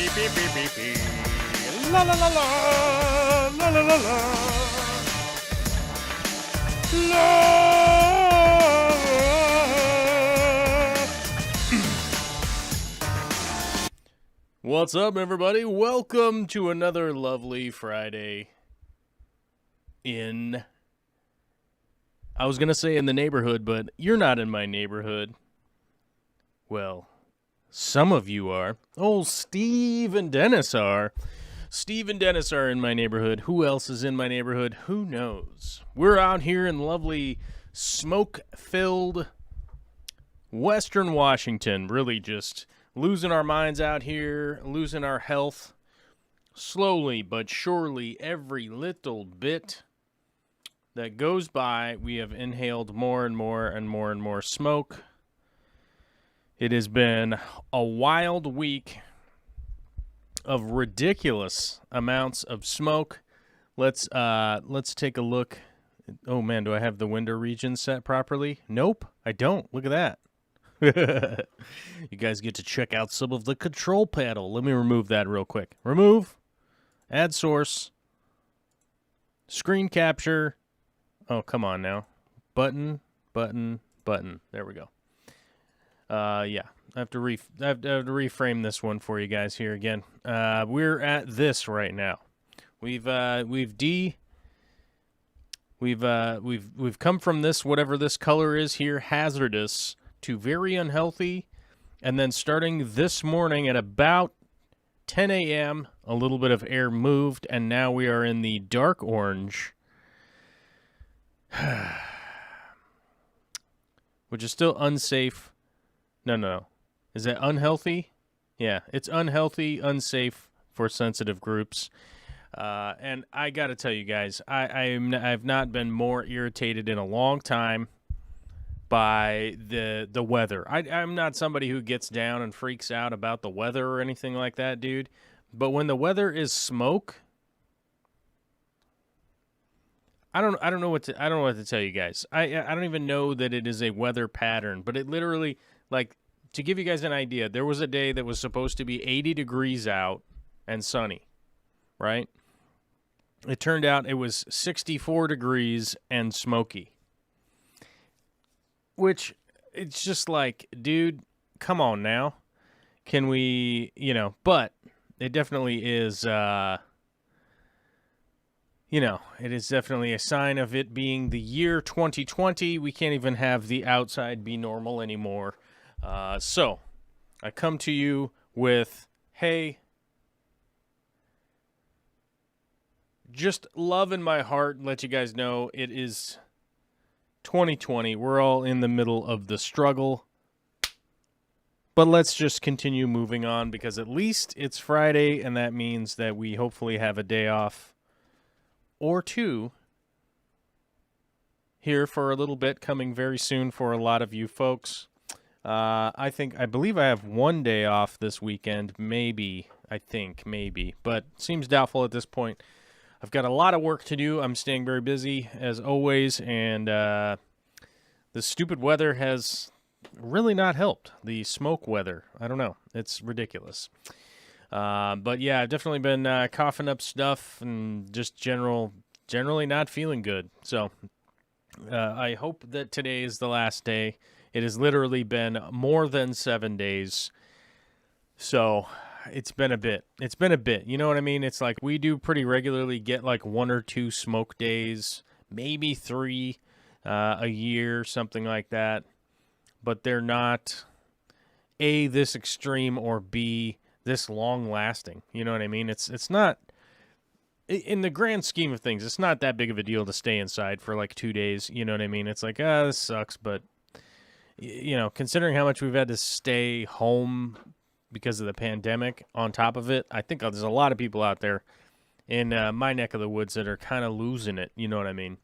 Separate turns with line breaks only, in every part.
La la la la la la la la What's up, everybody? Welcome to another lovely Friday in, I was going to say in the neighborhood, but you're not in my neighborhood. Well, some of you are. Oh, Steve and Dennis are. Steve and Dennis are in my neighborhood. Who else is in my neighborhood? Who knows? We're out here in lovely smoke-filled Western Washington, really just losing our minds out here, losing our health. Slowly but surely, every little bit that goes by, we have inhaled more and more and more and more smoke. It has been a wild week of ridiculous amounts of smoke. Let's take a look. Oh man, do I have the window region set properly? Nope, I don't. Look at that. You guys get to check out some of the control panel. Let me remove that real quick. Remove. Add source. Screen capture. Oh, come on now. Button, button, button. There we go. Yeah. I have to reframe this one for you guys here again. We're at this right now. We've come from this, whatever this color is here, hazardous, to very unhealthy, and then starting this morning at about 10 a.m., a little bit of air moved, and now we are in the dark orange, which is still unsafe. No. Is that unhealthy? Yeah, it's unhealthy, unsafe for sensitive groups. And I got to tell you guys, I've not been more irritated in a long time by the weather. I'm not somebody who gets down and freaks out about the weather or anything like that, dude. But when the weather is smoke, I don't know what to tell you guys. I don't even know that it is a weather pattern, but it literally, like, to give you guys an idea, there was a day that was supposed to be 80 degrees out and sunny, right? It turned out it was 64 degrees and smoky. Which, it's just like, dude, come on now. Can we, but it definitely is, it is definitely a sign of it being the year 2020. We can't even have the outside be normal anymore. So, I come to you with, hey, just love in my heart, let you guys know it is 2020. We're all in the middle of the struggle. But let's just continue moving on because at least it's Friday, and that means that we hopefully have a day off or two here for a little bit coming very soon for a lot of you folks. I believe I have one day off this weekend, maybe, but seems doubtful at this point. I've got a lot of work to do. I'm staying very busy, as always, and the stupid weather has really not helped. The smoke weather, I don't know. It's ridiculous. But yeah, I've definitely been coughing up stuff and just generally not feeling good. So I hope that today is the last day. It has literally been more than 7 days. So it's been a bit. You know what I mean? It's like we do pretty regularly get like 1 or 2 smoke days, maybe 3 a year, something like that. But they're not A, this extreme, or B, this long lasting. You know what I mean? It's not, in the grand scheme of things, it's not that big of a deal to stay inside for like 2 days. You know what I mean? It's like, this sucks, but considering how much we've had to stay home because of the pandemic on top of it, I think there's a lot of people out there in my neck of the woods that are kind of losing it. You know what I mean?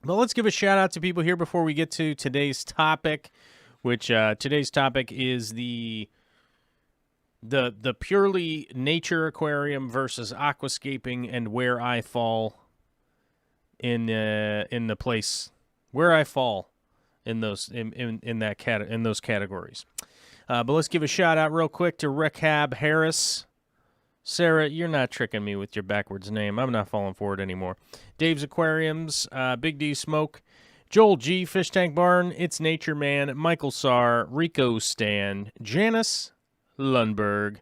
But let's give a shout out to people here before we get to today's topic, which today's topic is the purely nature aquarium versus aquascaping and where I fall in the place where I fall in those in those categories. But let's give a shout out real quick to Rehab Harris Sarah, you're not tricking me with your backwards name. I'm not falling for it anymore. Dave's Aquariums, Big D Smoke, Joel G, Fish Tank Barn, It's Nature Man, Michael Sarr, Rico Stan, Janice Lundberg.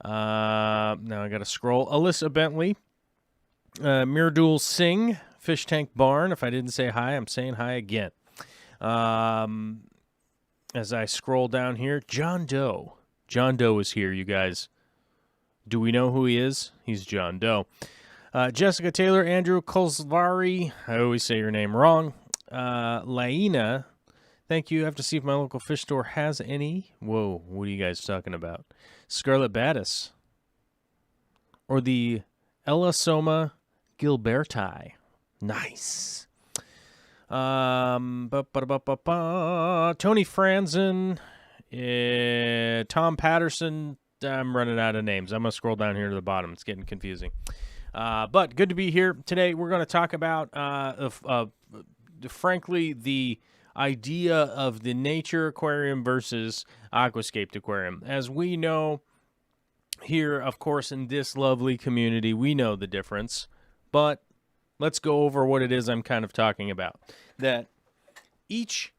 Now I got to scroll. Alyssa Bentley, Mirdul Singh, Fish Tank Barn. If I didn't say hi, I'm saying hi again. As I scroll down here, John Doe. John Doe is here, you guys. Do we know who he is? He's John Doe. Jessica Taylor, Andrew Kolsvari. I always say your name wrong. Laina, thank you. I have to see if my local fish store has any. Whoa, what are you guys talking about? Scarlet Battis. Or the Elosoma gilberti. Nice. Tony Franzen. Tom Patterson. I'm running out of names. I'm going to scroll down here to the bottom. It's getting confusing. But good to be here. Today we're going to talk about, frankly, the idea of the nature aquarium versus aquascaped aquarium. As we know here, of course, in this lovely community, we know the difference. But let's go over what it is I'm kind of talking about. That each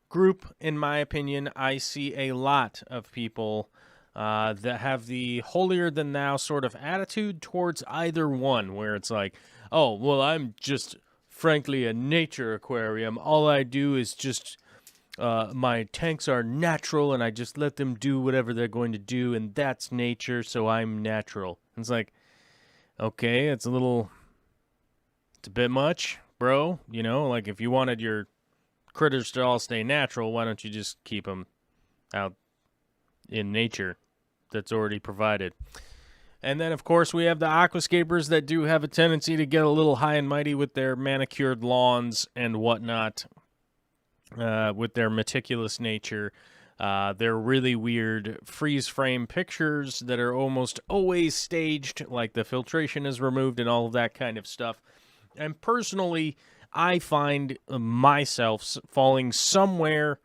group, in my opinion, I see a lot of people that have the holier-than-thou sort of attitude towards either one, where it's like, oh, well, I'm just, frankly, a nature aquarium. All I do is just, my tanks are natural, and I just let them do whatever they're going to do, and that's nature, so I'm natural. And it's like, okay, it's a bit much, bro. You know, like if you wanted your critters to all stay natural, why don't you just keep them out in nature that's already provided? And then, of course, we have the aquascapers that do have a tendency to get a little high and mighty with their manicured lawns and whatnot, with their meticulous nature. They're really weird freeze-frame pictures that are almost always staged, like the filtration is removed and all of that kind of stuff. And personally, I find myself falling somewhere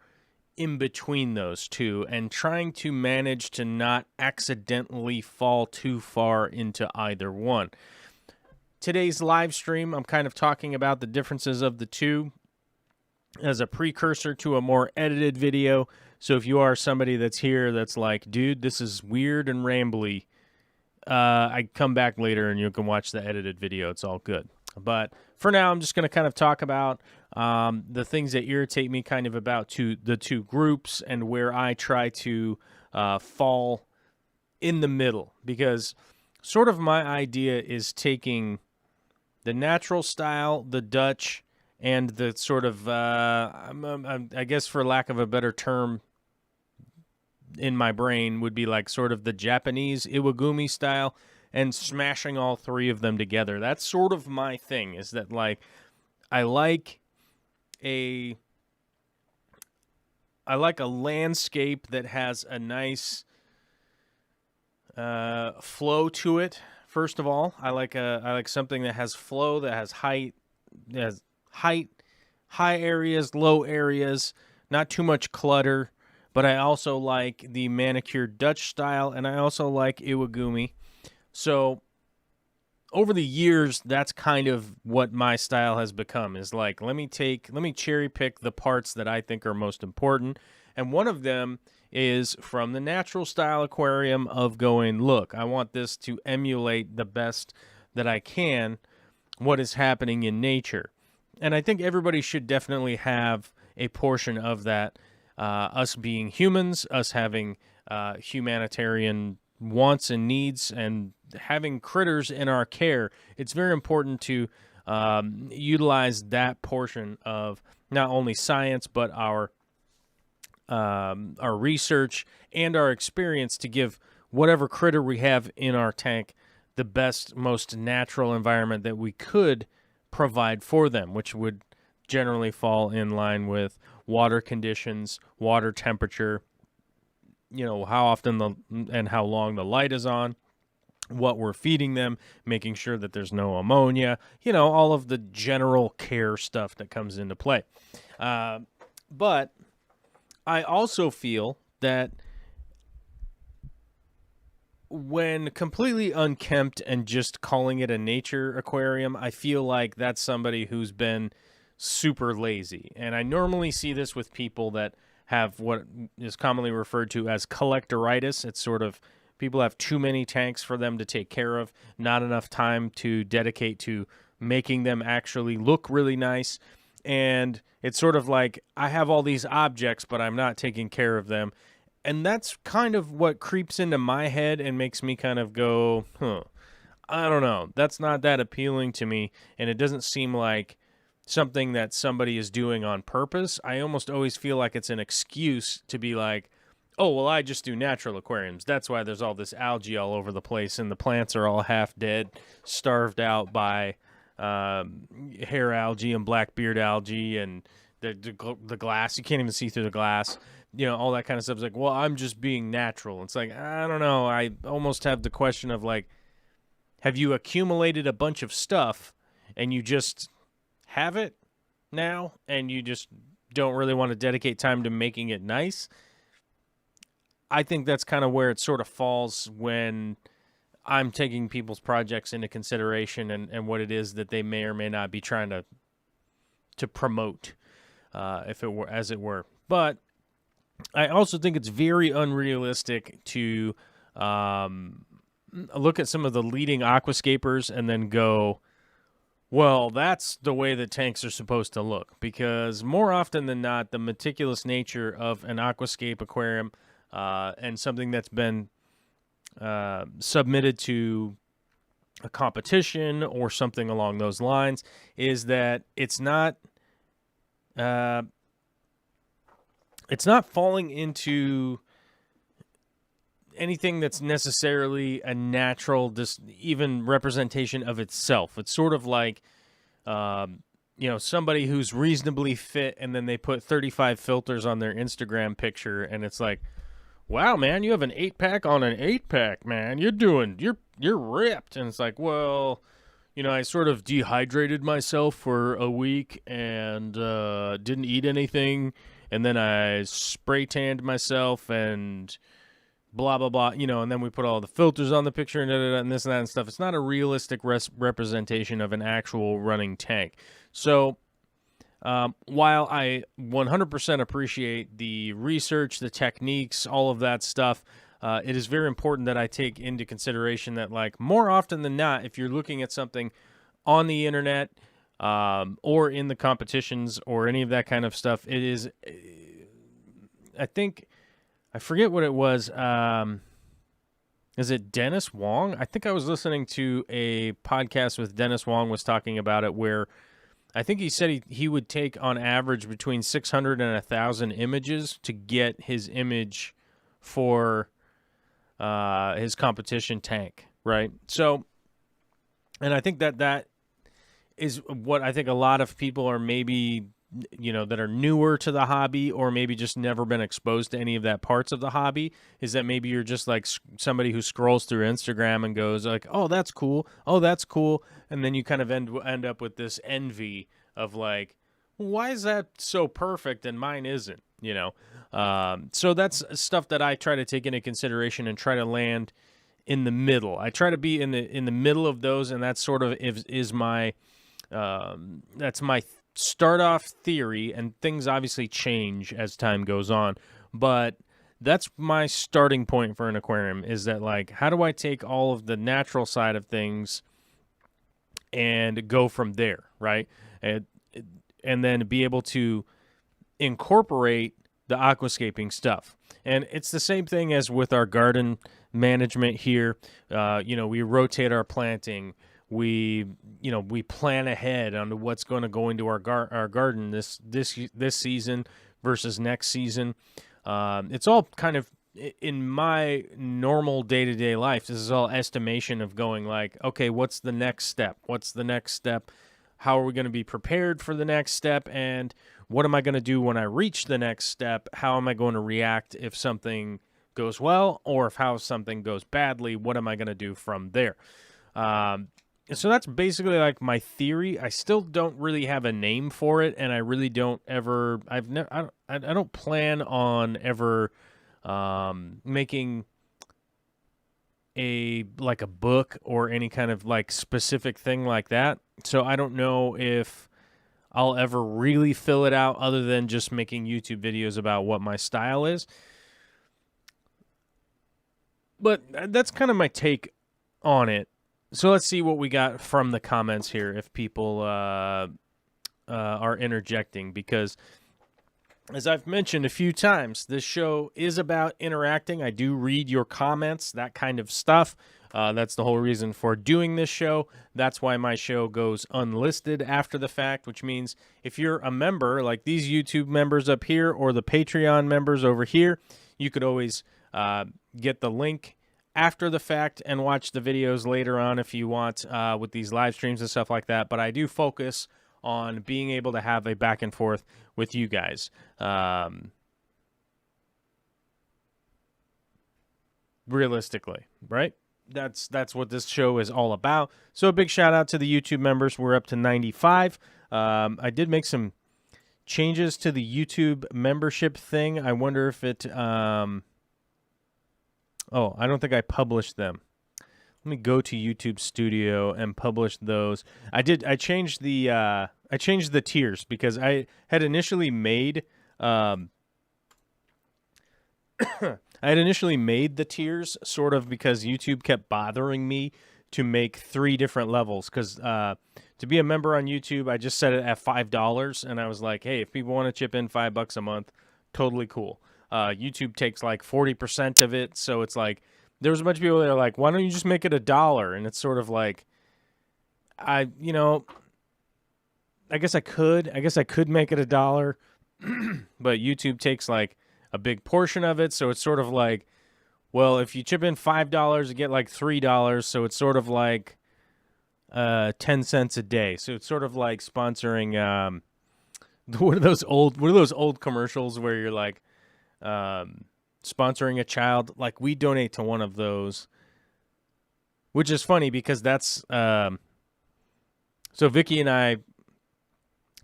in between those two and trying to manage to not accidentally fall too far into either one. Today's live stream, I'm kind of talking about the differences of the two as a precursor to a more edited video. So if you are somebody that's here that's like, dude, this is weird and rambly, I come back later and you can watch the edited video. It's all good. But for now, I'm just going to kind of talk about the things that irritate me kind of about the two groups and where I try to fall in the middle. Because sort of my idea is taking the natural style, the Dutch, and the sort of, I guess for lack of a better term in my brain, would be like sort of the Japanese Iwagumi style, and smashing all three of them together. That's sort of my thing, is that, like, I like a landscape that has a nice flow to it. First of all, I like something that has flow, that has height, high areas, low areas, not too much clutter. But I also like the manicured Dutch style, and I also like Iwagumi. So over the years, that's kind of what my style has become, is like, let me cherry pick the parts that I think are most important. And one of them is from the natural style aquarium of going, look, I want this to emulate the best that I can what is happening in nature. And I think everybody should definitely have a portion of that. Us being humans, us having humanitarian wants and needs, and having critters in our care, it's very important to utilize that portion of not only science but our research and our experience to give whatever critter we have in our tank the best, most natural environment that we could provide for them, which would generally fall in line with water conditions, water temperature, how often and how long the light is on, what we're feeding them, making sure that there's no ammonia, all of the general care stuff that comes into play. But I also feel that when completely unkempt and just calling it a nature aquarium, I feel like that's somebody who's been super lazy. And I normally see this with people that have what is commonly referred to as collectoritis. It's sort of people have too many tanks for them to take care of, not enough time to dedicate to making them actually look really nice. And it's sort of like, I have all these objects, but I'm not taking care of them. And that's kind of what creeps into my head and makes me kind of go, I don't know. That's not that appealing to me. And it doesn't seem like something that somebody is doing on purpose. I almost always feel like it's an excuse to be like, oh, well, I just do natural aquariums. That's why there's all this algae all over the place and the plants are all half dead, starved out by hair algae and blackbeard algae and the glass. You can't even see through the glass. All that kind of stuff. It's like, well, I'm just being natural. It's like, I don't know. I almost have the question of like, have you accumulated a bunch of stuff and you just have it now and you just don't really want to dedicate time to making it nice? I think that's kind of where it sort of falls when I'm taking people's projects into consideration and what it is that they may or may not be trying to promote, if it were, as it were. But I also think it's very unrealistic to look at some of the leading aquascapers and then go, well, that's the way the tanks are supposed to look. Because more often than not, the meticulous nature of an aquascape aquarium and something that's been submitted to a competition or something along those lines is that it's not falling into anything that's necessarily a natural, even representation of itself. It's sort of like, somebody who's reasonably fit and then they put 35 filters on their Instagram picture and it's like, wow, man, you have an 8-pack on an 8-pack, man. You're ripped. And it's like, well, I sort of dehydrated myself for a week and didn't eat anything. And then I spray tanned myself and blah, blah, blah, and then we put all the filters on the picture and this and that and stuff. It's not a realistic representation of an actual running tank. So while I 100% appreciate the research, the techniques, all of that stuff, it is very important that I take into consideration that, like, more often than not, if you're looking at something on the internet or in the competitions or any of that kind of stuff, it is, I forget what it was. Is it Dennis Wong? I think I was listening to a podcast with Dennis Wong was talking about it where I think he said he would take on average between 600 and 1,000 images to get his image for his competition tank, right? So, and I think that is what I think a lot of people are maybe, that are newer to the hobby or maybe just never been exposed to any of that parts of the hobby, is that maybe you're just like somebody who scrolls through Instagram and goes like, oh, that's cool. Oh, that's cool. And then you kind of end up with this envy of like, why is that so perfect and mine isn't, So that's stuff that I try to take into consideration and try to land in the middle. I try to be in the middle of those, and that's sort of is my that's my start off theory, and things obviously change as time goes on, but that's my starting point for an aquarium, is that like, how do I take all of the natural side of things and go from there, right? And then be able to incorporate the aquascaping stuff. And it's the same thing as with our garden management here. We rotate our planting. We plan ahead on what's going to go into our garden this season versus next season. It's all kind of, in my normal day-to-day life, this is all estimation of going like, okay, what's the next step? What's the next step? How are we going to be prepared for the next step? And what am I going to do when I reach the next step? How am I going to react if something goes well, or if something goes badly? What am I going to do from there? So that's basically like my theory. I still don't really have a name for it, and I really don't ever. I don't plan on ever making a book or any kind of like specific thing like that. So I don't know if I'll ever really fill it out other than just making YouTube videos about what my style is. But that's kind of my take on it. So let's see what we got from the comments here if people are interjecting, because as I've mentioned a few times, this show is about interacting. I do read your comments, that kind of stuff. That's the whole reason for doing this show. That's why my show goes unlisted after the fact, which means if you're a member, like these YouTube members up here or the Patreon members over here, you could always get the link after the fact and watch the videos later on if you want with these live streams and stuff like that. But I do focus on being able to have a back and forth with you guys. Realistically, right? That's what this show is all about. So a big shout out to the YouTube members. We're up to 95. I did make some changes to the YouTube membership thing. I wonder if it... I don't think I published them. Let me go to YouTube Studio and publish those. I changed the tiers because I had initially made the tiers sort of because YouTube kept bothering me to make 3 different levels. Because to be a member on YouTube, I just set it at $5, and I was like, hey, if people want to chip in $5 a month, totally cool. YouTube takes like 40% of it, so it's like there was a bunch of people that are like, why don't you just make it $1? And it's sort of like, I guess I could make it $1, but YouTube takes like a big portion of it, so it's sort of like, well, if you chip in $5, you get like $3, so it's sort of like 10 cents a day. So it's sort of like sponsoring what are those old commercials where you're like sponsoring a child? Like, we donate to one of those, which is funny because that's so Vicky and I.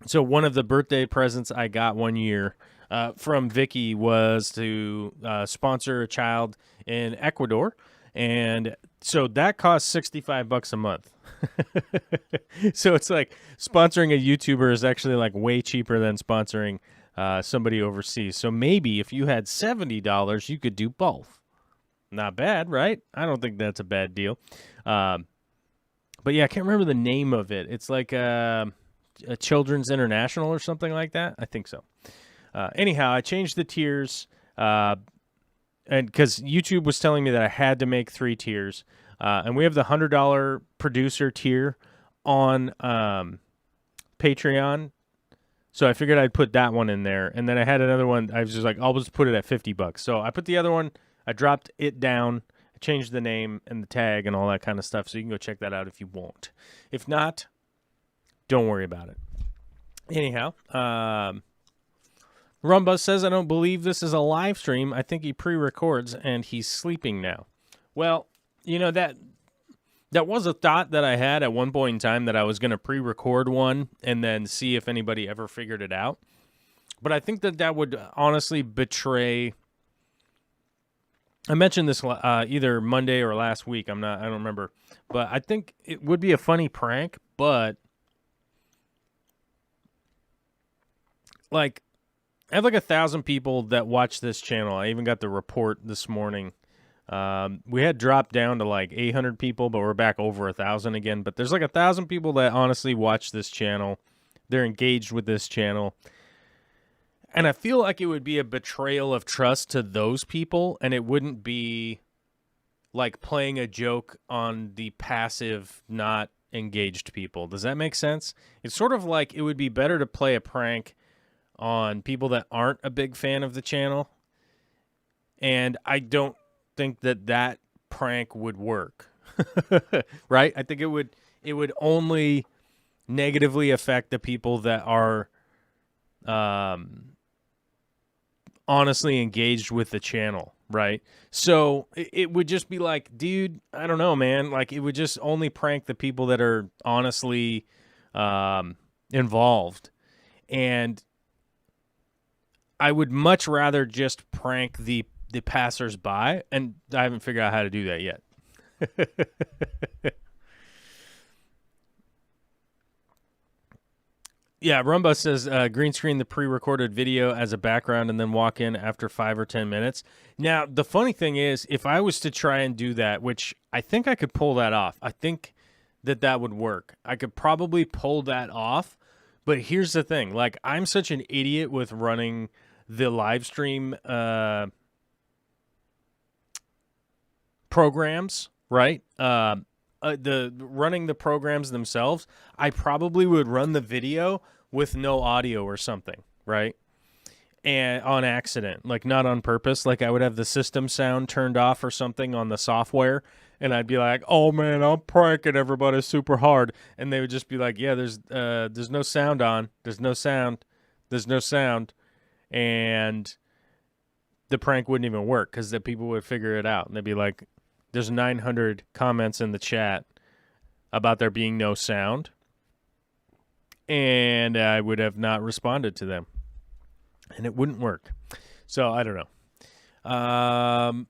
So one of the birthday presents I got one year from Vicky was to sponsor a child in Ecuador, and so that costs $65 a month. So it's like sponsoring a YouTuber is actually like way cheaper than sponsoring somebody overseas. So maybe if you had $70, you could do both. Not bad, right? I don't think that's a bad deal. But yeah, I can't remember the name of it. It's like a Children's International or something like that. I think so. Anyhow, I changed the tiers, and because YouTube was telling me that I had to make 3 tiers, and we have the $100 producer tier on Patreon. So I figured I'd put that one in there, and then I had another one. I was just like, I'll just put it at $50. So I put the other one. I dropped it down. I changed the name and the tag and all that kind of stuff. So you can go check that out if you want. If not, don't worry about it. Anyhow, Rumbuzz says, I don't believe this is a live stream. I think he pre-records and he's sleeping now. Well, that was a thought that I had at one point in time, that I was going to pre-record one and then see if anybody ever figured it out. But I think that would honestly betray... I mentioned this either Monday or last week. I don't remember. But I think it would be a funny prank, but like, I have like 1,000 people that watch this channel. I even got the report this morning. We had dropped down to like 800 people, but we're back over 1,000 again. But there's like 1,000 people that honestly watch this channel. They're engaged with this channel. And I feel like it would be a betrayal of trust to those people, and it wouldn't be like playing a joke on the passive, not engaged people. Does that make sense? It's sort of like it would be better to play a prank on people that aren't a big fan of the channel. And I don't think that prank would work. Right? I think it would only negatively affect the people that are honestly engaged with the channel, right? So it would just be like, dude, I don't know, man. Like, it would just only prank the people that are honestly involved. And I would much rather just prank the passersby, and I haven't figured out how to do that yet. Yeah, Rumba says green screen the pre-recorded video as a background and then walk in after 5 or 10 minutes. Now, the funny thing is, if I was to try and do that, which I think I could pull that off, I think that would work. I could probably pull that off, but here's the thing. Like, I'm such an idiot with running the live stream programs, right? The running the programs themselves, I probably would run the video with no audio or something, right? And on accident, like not on purpose. Like I would have the system sound turned off or something on the software, and I'd be like, "Oh man, I'm pranking everybody super hard," and they would just be like, "Yeah, there's no sound on, there's no sound, and the prank wouldn't even work because the people would figure it out, and they'd be like, "There's 900 comments in the chat about there being no sound." And I would have not responded to them. And it wouldn't work. So, I don't know.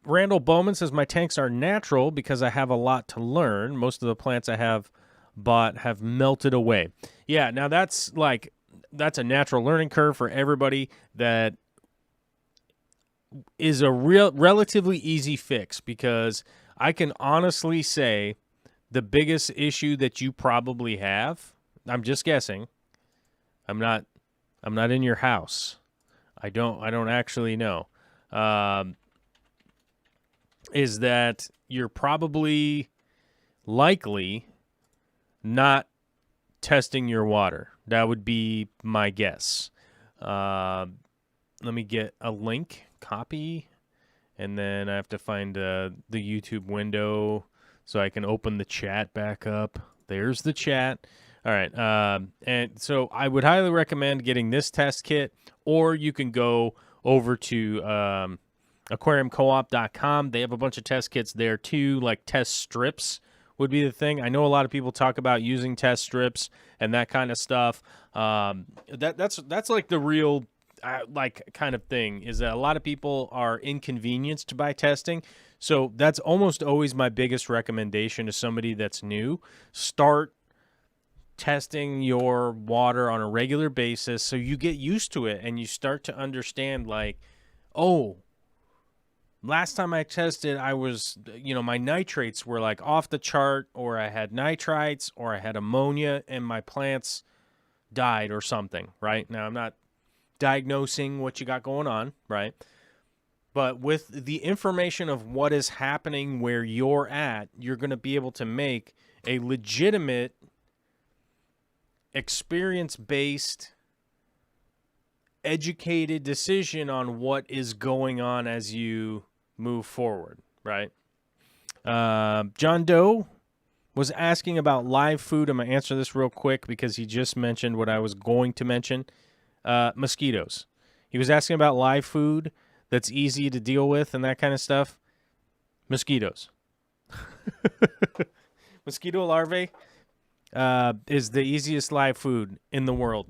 Randall Bowman says, my tanks are natural because I have a lot to learn. Most of the plants I have bought have melted away. Yeah, now that's a natural learning curve for everybody. That is a relatively easy fix, because I can honestly say the biggest issue that you probably have, I'm just guessing, I'm not in your house. I don't actually know. Is that you're probably likely not testing your water. That would be my guess. Let me get a link, copy, and then I have to find the YouTube window so I can open the chat back up. There's the chat. All right. And so I would highly recommend getting this test kit, or you can go over to aquariumcoop.com. They have a bunch of test kits there too, like test strips would be the thing. I know a lot of people talk about using test strips and that kind of stuff. That's like the real kind of thing, is that a lot of people are inconvenienced by testing. So that's almost always my biggest recommendation to somebody that's new. Start testing your water on a regular basis so you get used to it and you start to understand, like, oh, last time I tested, I was, my nitrates were like off the chart, or I had nitrites, or I had ammonia, and my plants died or something, right? Now, I'm not diagnosing what you got going on, right? But with the information of what is happening where you're at, you're going to be able to make a legitimate, experience-based, educated decision on what is going on as you move forward, right? John Doe was asking about live food. I'm going to answer this real quick because he just mentioned what I was going to mention. Mosquitoes. He was asking about live food that's easy to deal with and that kind of stuff. Mosquitoes. Mosquito larvae is the easiest live food in the world,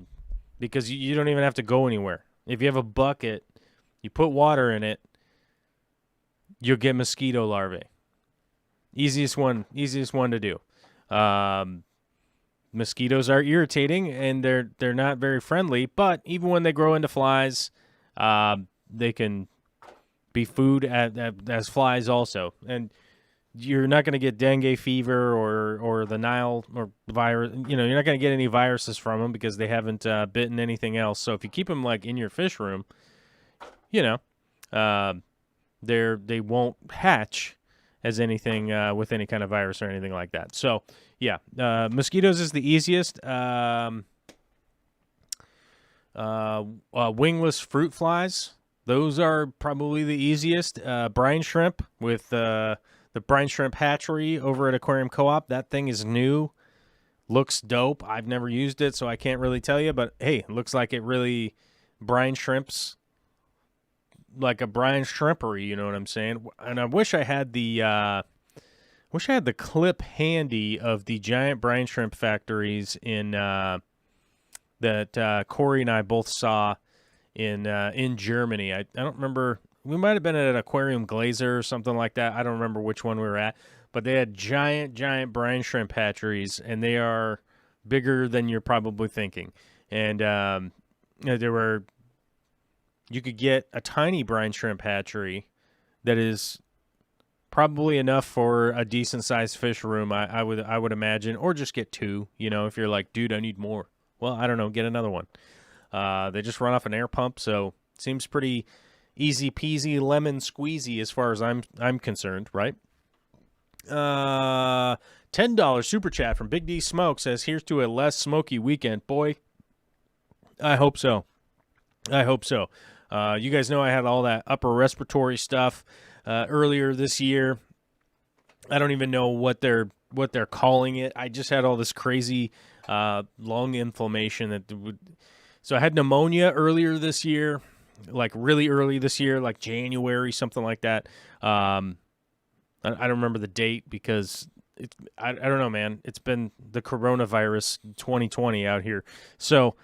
because you don't even have to go anywhere. If you have a bucket, you put water in it, you'll get mosquito larvae. Easiest one to do. Mosquitoes are irritating, and they're not very friendly, but even when they grow into flies, they can be food as flies also. And you're not going to get dengue fever or the Nile or virus. You're not going to get any viruses from them because they haven't bitten anything else. So if you keep them like in your fish room, they won't hatch as anything with any kind of virus or anything like that. So yeah, mosquitoes is the easiest. Wingless fruit flies, those are probably the easiest. Brine shrimp with the brine shrimp hatchery over at Aquarium Co-op. That thing is new. Looks dope. I've never used it, so I can't really tell you. But, hey, it looks like it really brine shrimps like a brine shrimpery, you know what I'm saying? And I wish I had the clip handy of the giant brine shrimp factories in that Corey and I both saw in Germany. I don't remember we might have been at an Aquarium Glazer or something like that. I don't remember which one we were at, but they had giant brine shrimp hatcheries, and they are bigger than you're probably thinking. And you could get a tiny brine shrimp hatchery that is probably enough for a decent sized fish room, I would imagine, or just get two. If you're like, dude, I need more. Well, I don't know, get another one. They just run off an air pump, so seems pretty easy peasy lemon squeezy as far as I'm concerned, right? $10 super chat from Big D Smoke says, "Here's to a less smoky weekend, boy." I hope so. You guys know I had all that upper respiratory stuff earlier this year. I don't even know what they're calling it. I just had all this crazy lung inflammation so I had pneumonia earlier this year, like really early this year, like January, something like that. I don't remember the date because I don't know, man. It's been the coronavirus 2020 out here. So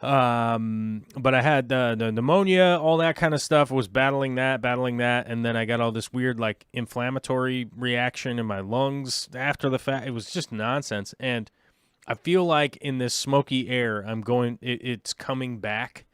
but I had the pneumonia, all that kind of stuff. I was battling that, and then I got all this weird like inflammatory reaction in my lungs after the fact. It was just nonsense, and I feel like in this smoky air, it's coming back,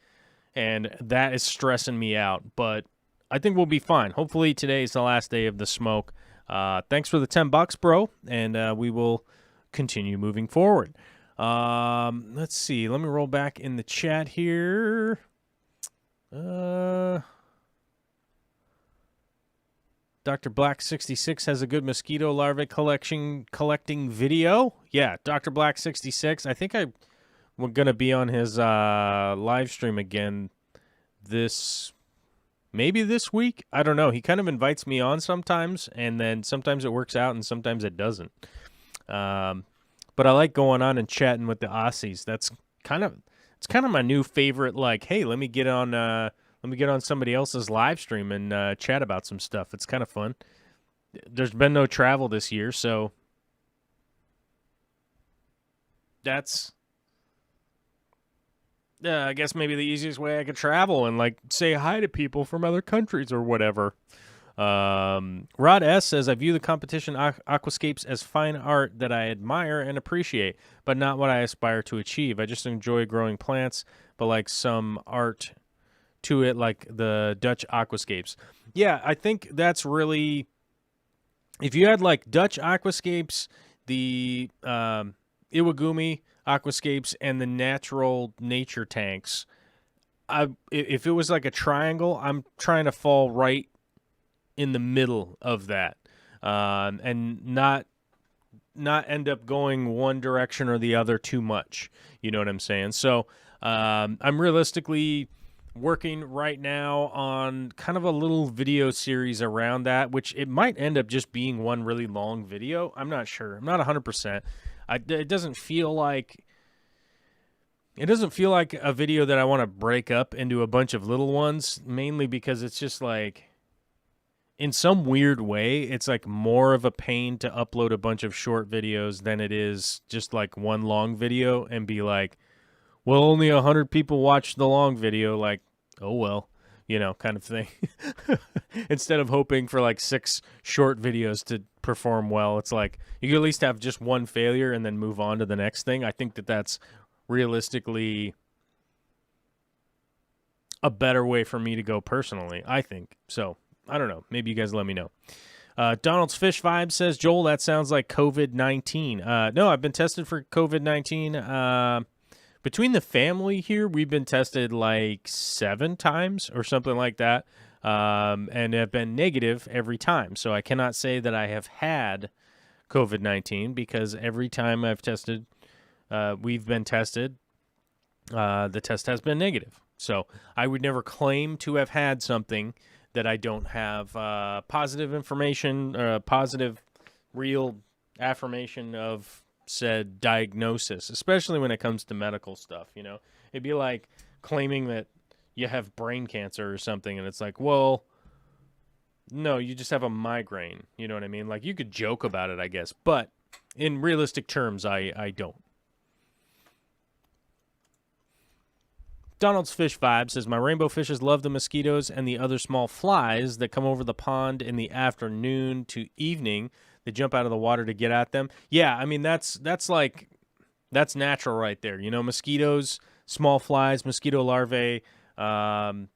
and that is stressing me out. But I think we'll be fine. Hopefully today is the last day of the smoke. Thanks for the $10, bro, and we will continue moving forward. Let's see. Let me roll back in the chat here. Dr. Black 66 has a good mosquito larvae collecting video. Yeah, Dr. Black 66. I think we're gonna be on his live stream again maybe this week. I don't know. He kind of invites me on sometimes, and then sometimes it works out and sometimes it doesn't. But I like going on and chatting with the Aussies. It's kind of my new favorite. Like, hey, let me get on somebody else's live stream and chat about some stuff. It's kind of fun. There's been no travel this year, so that's I guess maybe the easiest way I could travel and like say hi to people from other countries or whatever. Rod S says, "I view the competition aquascapes as fine art that I admire and appreciate, but not what I aspire to achieve. I just enjoy growing plants, but like some art to it, like the Dutch aquascapes." Yeah, I think that's really, if you had like Dutch aquascapes, the Iwagumi aquascapes, and the natural nature tanks, if it was like a triangle, I'm trying to fall right in the middle of that, and not end up going one direction or the other too much. You know what I'm saying? So I'm realistically working right now on kind of a little video series around that, which it might end up just being one really long video. I'm not sure. I'm not 100%. It doesn't feel like a video that I want to break up into a bunch of little ones, mainly because it's just like, in some weird way, it's like more of a pain to upload a bunch of short videos than it is just like one long video and be like, well, only 100 people watched the long video. Like, oh, well, kind of thing. Instead of hoping for like 6 short videos to perform well, it's like you can at least have just one failure and then move on to the next thing. I think that's realistically a better way for me to go personally, I think. So I don't know. Maybe you guys let me know. Donald's Fish Vibe says, "Joel, that sounds like COVID-19. No, I've been tested for COVID-19. Between the family here, we've been tested like 7 times or something like that, and have been negative every time. So I cannot say that I have had COVID-19 because every time I've tested, we've been tested, the test has been negative. So I would never claim to have had something that I don't have positive information, positive, real affirmation of said diagnosis, especially when it comes to medical stuff. It'd be like claiming that you have brain cancer or something, and it's like, well, no, you just have a migraine. You know what I mean? Like, you could joke about it, I guess, but in realistic terms, I don't. Donald's Fish Vibe says, my rainbow fishes love the mosquitoes and the other small flies that come over the pond in the afternoon to evening. They jump out of the water to get at them. Yeah, I mean, that's natural right there. You know, mosquitoes, small flies, mosquito larvae, brine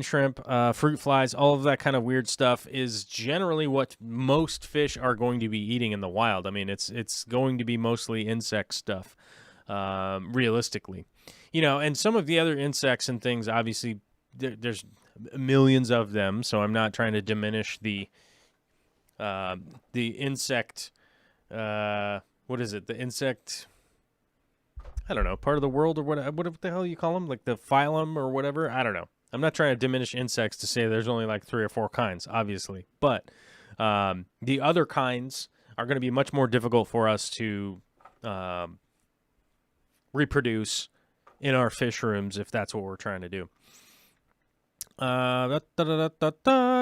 shrimp, fruit flies, all of that kind of weird stuff is generally what most fish are going to be eating in the wild. I mean, it's going to be mostly insect stuff, realistically. You know, and some of the other insects and things, obviously, there's millions of them, so I'm not trying to diminish the insect, what is it, the insect, I don't know, part of the world or what the hell you call them, like the phylum or whatever, I don't know. I'm not trying to diminish insects to say there's only like 3 or 4 kinds, obviously, but the other kinds are going to be much more difficult for us to reproduce in our fish rooms if that's what we're trying to do.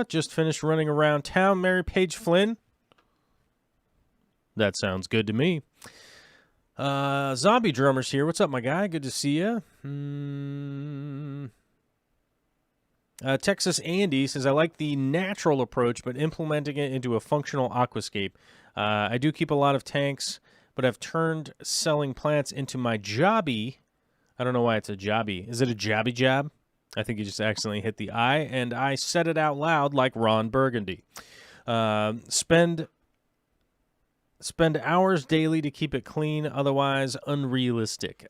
Just finished running around town, Mary Page Flynn. That sounds good to me. Zombie Drummer's here. What's up, my guy? Good to see you. Texas Andy says, I like the natural approach, but implementing it into a functional aquascape. I do keep a lot of tanks, but I've turned selling plants into my jobby. I don't know why it's a jobby. Is it a jabby jab? I think you just accidentally hit the I, and I said it out loud like Ron Burgundy. Spend hours daily to keep it clean, otherwise unrealistic.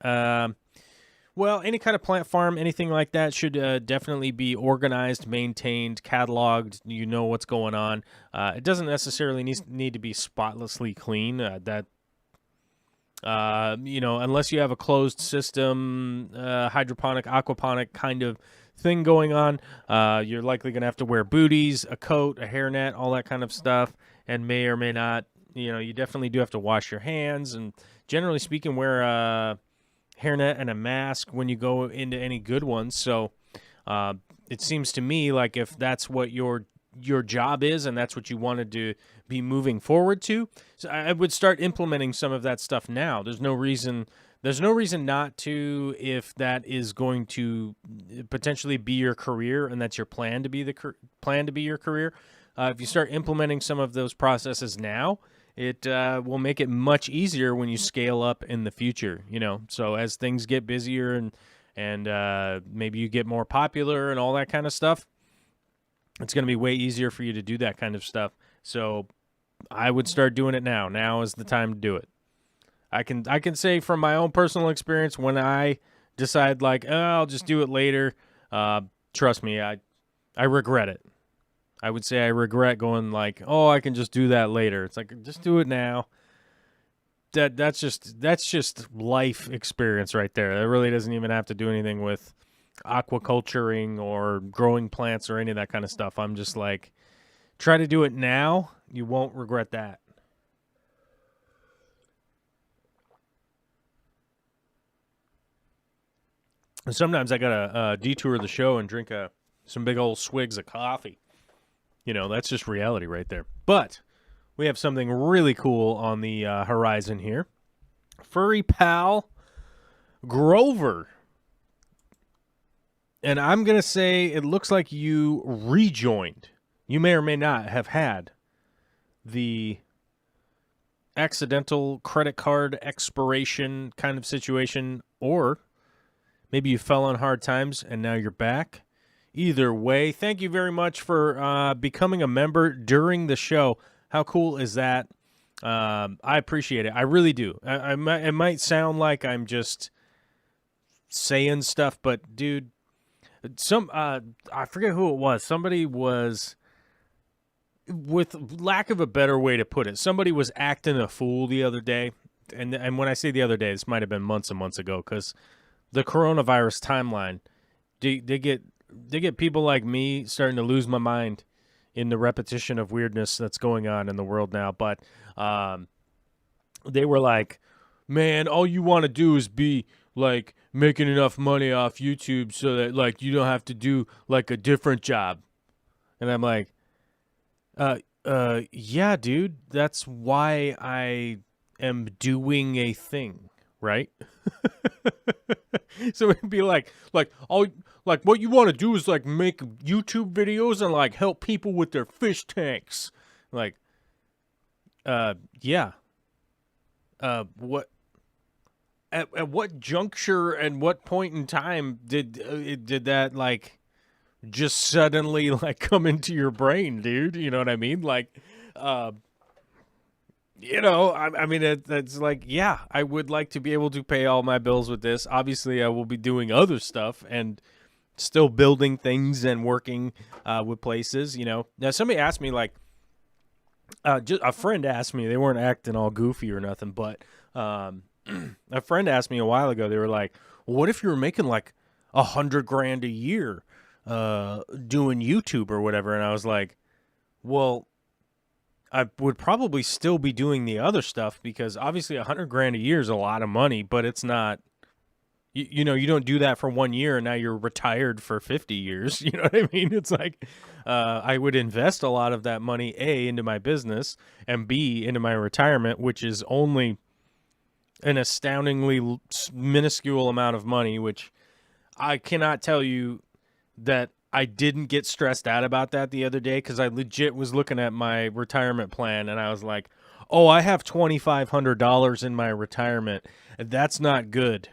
Well, any kind of plant farm, anything like that should definitely be organized, maintained, cataloged. You know what's going on. It doesn't necessarily need to be spotlessly clean. Unless you have a closed system, hydroponic, aquaponic kind of thing going on, you're likely going to have to wear booties, a coat, a hairnet, all that kind of stuff, and may or may not. You definitely do have to wash your hands, and generally speaking, wear a hairnet and a mask when you go into any good ones. So it seems to me like if that's what your job is and that's what you wanted to be moving forward to, so I would start implementing some of that stuff now. There's no reason not to, if that is going to potentially be your career and that's your plan to be your career. If you start implementing some of those processes now, it will make it much easier when you scale up in the future, So as things get busier and maybe you get more popular and all that kind of stuff, it's going to be way easier for you to do that kind of stuff. So I would start doing it now. Now is the time to do it. I can say from my own personal experience, when I decide I'll just do it later, trust me, I regret it. I would say I regret going I can just do that later. It's like, just do it now. That's just life experience right there. That really doesn't even have to do anything with aquaculturing or growing plants or any of that kind of stuff. I'm just try to do it now. You won't regret that. And sometimes I gotta detour the show and drink some big old swigs of coffee. That's just reality right there. But we have something really cool on the horizon here. Furry pal Grover. And I'm going to say it looks like you rejoined. You may or may not have had the accidental credit card expiration kind of situation, or maybe you fell on hard times and now you're back. Either way, thank you very much for becoming a member during the show. How cool is that? I appreciate it. I really do. It might sound like I'm just saying stuff, but dude, I forget who it was. Somebody was, with lack of a better way to put it, somebody was acting a fool the other day. And when I say the other day, this might have been months and months ago, because the coronavirus timeline, they get people like me starting to lose my mind in the repetition of weirdness that's going on in the world now. But they were like, man, all you want to do is be making enough money off YouTube so that you don't have to do a different job. And I'm like, yeah, dude, that's why I am doing a thing right? So it'd be like all like what you want to do is like make YouTube videos and like help people with their fish tanks. Like, yeah. What at what juncture and what point in time did that like just suddenly like come into your brain, dude? You know what I mean? Like, you know, I mean, it's like, yeah, I would like to be able to pay all my bills with this. Obviously, I will be doing other stuff and still building things and working with places, you know. Now, somebody asked me, like, just a friend asked me, they weren't acting all goofy or nothing, but a friend asked me a while ago, they were like, well, what if you were making like $100,000 a year doing YouTube or whatever? And I was like, well, I would probably still be doing the other stuff because obviously $100,000 a year is a lot of money, but it's not, you know, you don't do that for 1 year and now you're retired for 50 years. You know what I mean? It's like, I would invest a lot of that money, A, into my business, and B, into my retirement, which is only an astoundingly minuscule amount of money, which I cannot tell you that I didn't get stressed out about that the other day because I legit was looking at my retirement plan and I was like, oh, I have $2,500 in my retirement. That's not good.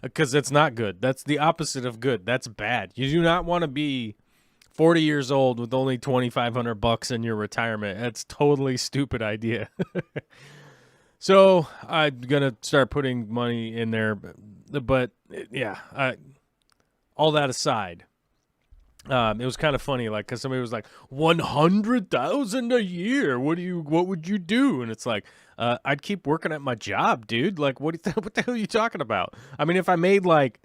Because it's not good. That's the opposite of good. That's bad. You do not want to be 40 years old with only $2,500 in your retirement. That's totally stupid idea. So I'm going to start putting money in there. But yeah, all that aside, it was kind of funny, like, because somebody was like, 100,000 a year. What would you do? And it's like, I'd keep working at my job, dude. Like, what the hell are you talking about? I mean, if I made like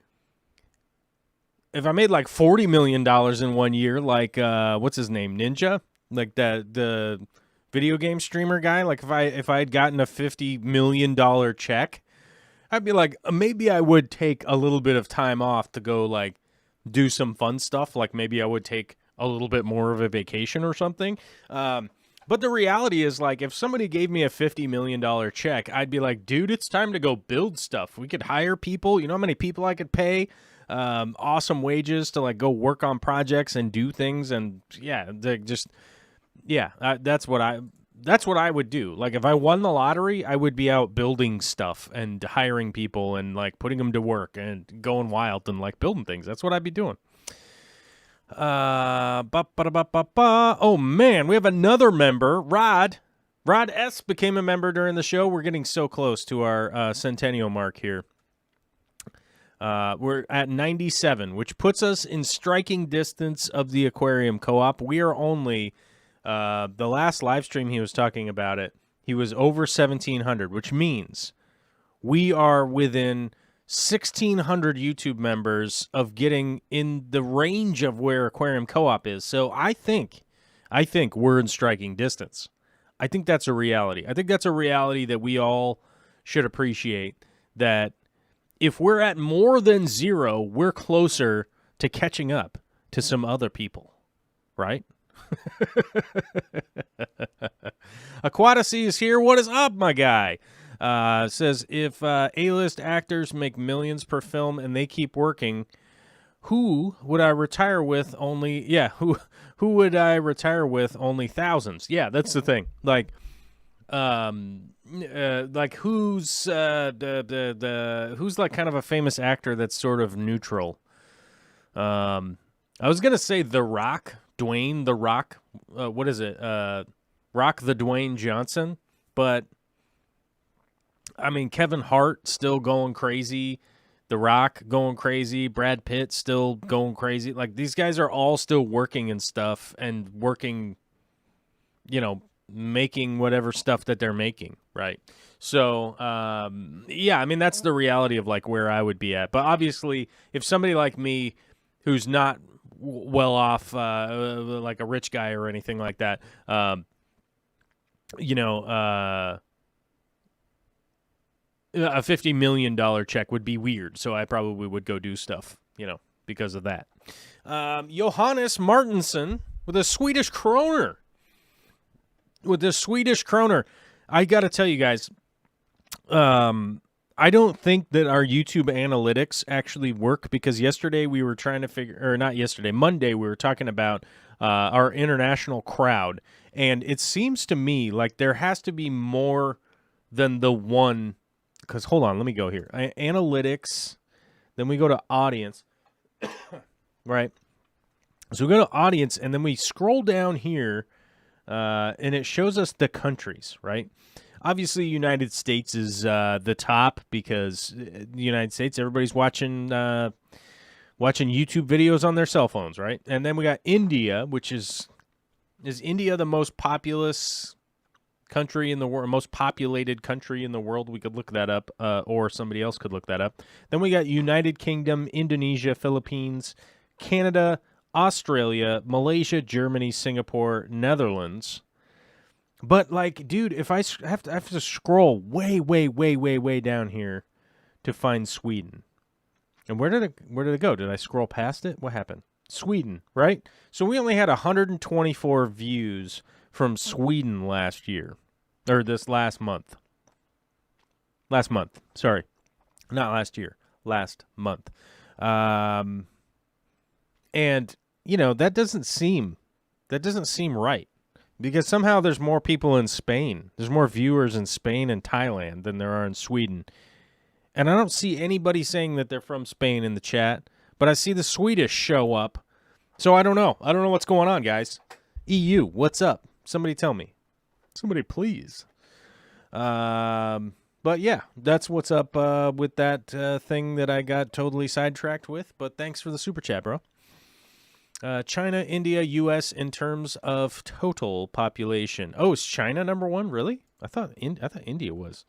$40 million in 1 year, like, what's his name? Ninja? Like the video game streamer guy. Like if I had gotten a $50 million check, I'd be like, maybe I would take a little bit of time off to go like do some fun stuff. Like maybe I would take a little bit more of a vacation or something. But the reality is, like, if somebody gave me a $50 million check, I'd be like, dude, it's time to go build stuff. We could hire people. You know how many people I could pay? Awesome wages to like go work on projects and do things. And yeah, that's what I would do. Like if I won the lottery, I would be out building stuff and hiring people and like putting them to work and going wild and like building things. That's what I'd be doing. Oh man, we have another member, Rod. Rod S became a member during the show. We're getting so close to our centennial mark here. We're at 97, which puts us in striking distance of the aquarium co-op. We are only the last live stream he was talking about it. He was over 1,700, which means we are within 1,600 YouTube members of getting in the range of where Aquarium Co-op is. So I think we're in striking distance. I think that's a reality. I think that's a reality that we all should appreciate, that if we're at more than 0, we're closer to catching up to some other people, right? Aquaticy is here. What is up, my guy? Says, if A-list actors make millions per film and they keep working, who would I retire with only... Yeah, who would I retire with only thousands? Yeah, that's the thing. Like who's who's like kind of a famous actor that's sort of neutral? I was gonna say The Rock, Dwayne The Rock. What is it? Rock the Dwayne Johnson, but I mean, Kevin Hart still going crazy. The Rock going crazy. Brad Pitt still going crazy. Like, these guys are all still working and stuff and working, you know, making whatever stuff that they're making, right? So, yeah, I mean, that's the reality of, like, where I would be at. But obviously, if somebody like me who's not well off, like a rich guy or anything like that, you know, a $50 million check would be weird, so I probably would go do stuff, you know, because of that. Johannes Martinsson with a Swedish kroner. with the Swedish kroner, I got to tell you guys, I don't think that our YouTube analytics actually work, because yesterday we were trying to figure, or not yesterday, Monday, we were talking about our international crowd, and it seems to me like there has to be more than the one, because hold on, let me go here. Analytics, then we go to audience, right? So we go to audience, and then we scroll down here, and it shows us the countries, right? Obviously, United States is the top, because the United States, everybody's watching YouTube videos on their cell phones, right? And then we got India, which is India the most populous country in the world, most populated country in the world? We could look that up, or somebody else could look that up. Then we got United Kingdom, Indonesia, Philippines, Canada, Australia, Malaysia, Germany, Singapore, Netherlands. But, like, dude, if I have to scroll way down here to find Sweden. And where did it go? Did I scroll past it? What happened? Sweden, right? So we only had 124 views from Sweden last year. Or this last month. Last month. Sorry. Not last year. Last month. And, you know, that doesn't seem right. Because somehow there's more people in Spain. There's more viewers in Spain and Thailand than there are in Sweden. And I don't see anybody saying that they're from Spain in the chat, but I see the Swedish show up. So I don't know. I don't know what's going on, guys. EU, what's up? Somebody tell me. Somebody please. But yeah, that's what's up with that thing that I got totally sidetracked with. But thanks for the super chat, bro. China, India, U.S. in terms of total population. Oh, is China number one? Really? I thought India was.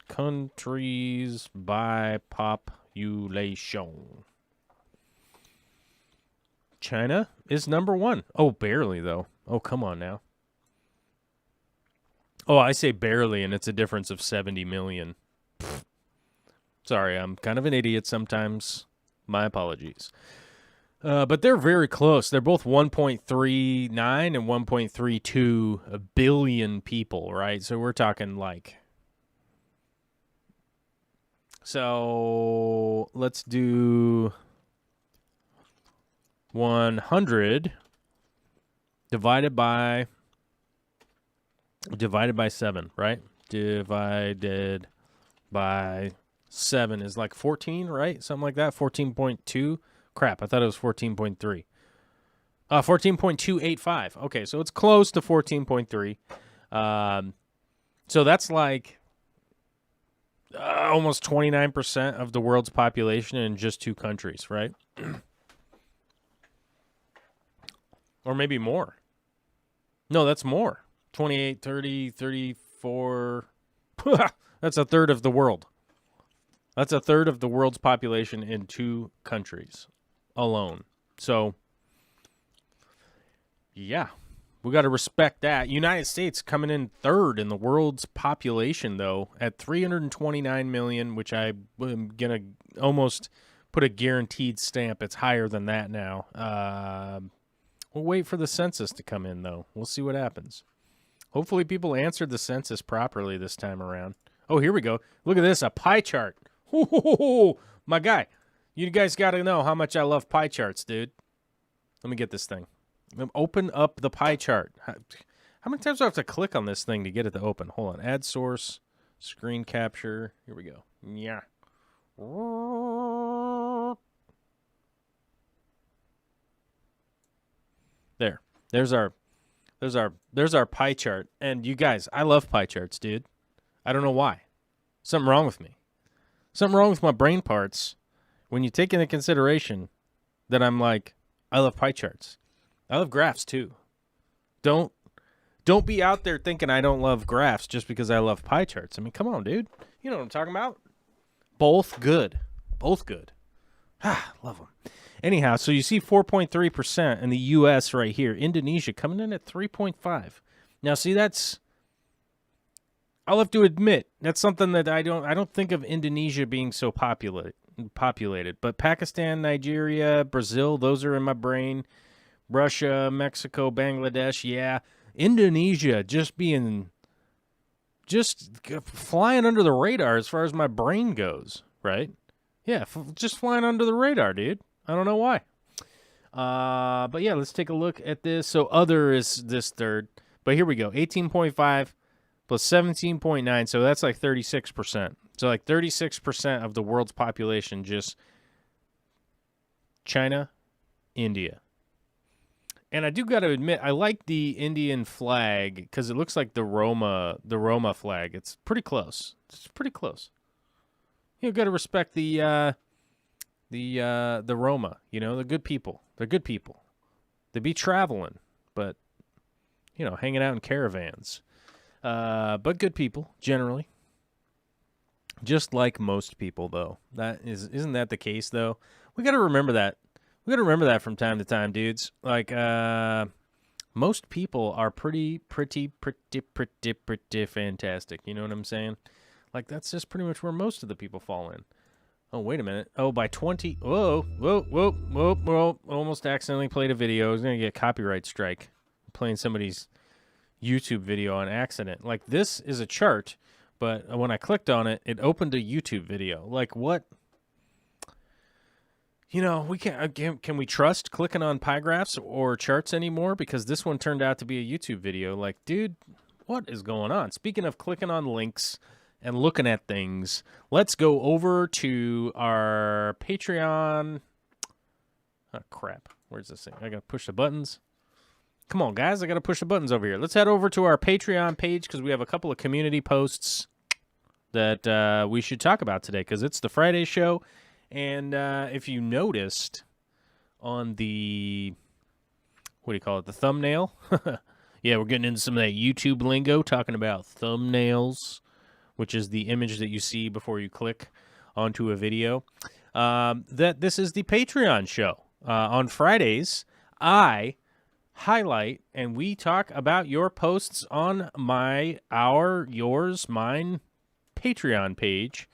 Countries by population. China is number one. Oh, barely though. Oh, come on now. Oh, I say barely, and it's a difference of 70 million. Pfft. Sorry, I'm kind of an idiot sometimes. My apologies. But they're very close. They're both 1.39 and 1.32 billion people, right? So we're talking like... So let's do 100 divided by 7, right? Divided by 7 is like 14, right? Something like that. 14.2. Crap, I thought it was 14.3. 14.285. Okay, so it's close to 14.3. So that's like almost 29% of the world's population in just 2 countries, right? Or maybe more. No, that's more. 28, 30, 34. That's a third of the world. That's a third of the world's population in 2 countries alone. So, yeah, we got to respect that. United States coming in third in the world's population, though, at 329 million, which I'm going to almost put a guaranteed stamp. It's higher than that now. We'll wait for the census to come in, though. We'll see what happens. Hopefully people answered the census properly this time around. Oh, here we go. Look at this, a pie chart. Ooh, my guy, you guys got to know how much I love pie charts, dude. Let me get this thing. Open up the pie chart. How many times do I have to click on this thing to get it to open? Hold on. Add source, screen capture. Here we go. Yeah. There. There's our pie chart. And you guys, I love pie charts, dude. I don't know why. Something wrong with me. Something wrong with my brain parts when you take into consideration that I'm like, I love pie charts. I love graphs too. Don't be out there thinking I don't love graphs just because I love pie charts. I mean, come on, dude. You know what I'm talking about? Both good. Both good. Love them. Anyhow, so you see 4.3% in the U.S. right here. Indonesia coming in at 3.5. Now, see, I'll have to admit, that's something that I don't think of Indonesia being so populated. But Pakistan, Nigeria, Brazil, those are in my brain. Russia, Mexico, Bangladesh, yeah. Indonesia just flying under the radar as far as my brain goes, right? Yeah, just flying under the radar, dude. I don't know why. But yeah, let's take a look at this. So other is this third. But here we go. 18.5 plus 17.9. So that's like 36%. So like 36% of the world's population just China, India. And I do got to admit, I like the Indian flag because it looks like the Roma flag. It's pretty close. It's pretty close. You got to respect the Roma. You know, the good people. They're good people. They be traveling, but you know, hanging out in caravans. But good people generally. Just like most people, though. Isn't that the case, though? We got to remember that. We got to remember that from time to time, dudes. Like, most people are pretty fantastic. You know what I'm saying? Like, that's just pretty much where most of the people fall in. Oh, wait a minute. Oh, by 20. Whoa. Almost accidentally played a video. I was going to get a copyright strike. I'm playing somebody's YouTube video on accident. Like, this is a chart, but when I clicked on it, it opened a YouTube video. Like, what? You know, we can we trust clicking on pie graphs or charts anymore? Because this one turned out to be a YouTube video. Like, dude, what is going on? Speaking of clicking on links and looking at things, let's go over to our Patreon. Oh, crap. Where's this thing? I got to push the buttons. Come on, guys. I got to push the buttons over here. Let's head over to our Patreon page because we have a couple of community posts that we should talk about today because it's the Friday show. And if you noticed on the, what do you call it, the thumbnail? Yeah, we're getting into some of that YouTube lingo, talking about thumbnails, which is the image that you see before you click onto a video. That this is the Patreon show. On Fridays, I highlight and we talk about your posts on yours, mine Patreon page.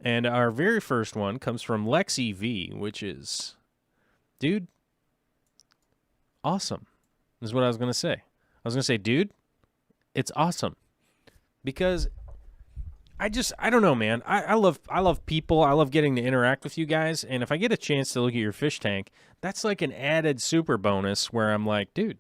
And our very first one comes from Lexi V, which is, dude, awesome, is what I was going to say. I was going to say, dude, it's awesome. Because I don't know, man. I love people. I love getting to interact with you guys. And if I get a chance to look at your fish tank, that's like an added super bonus where I'm like, dude,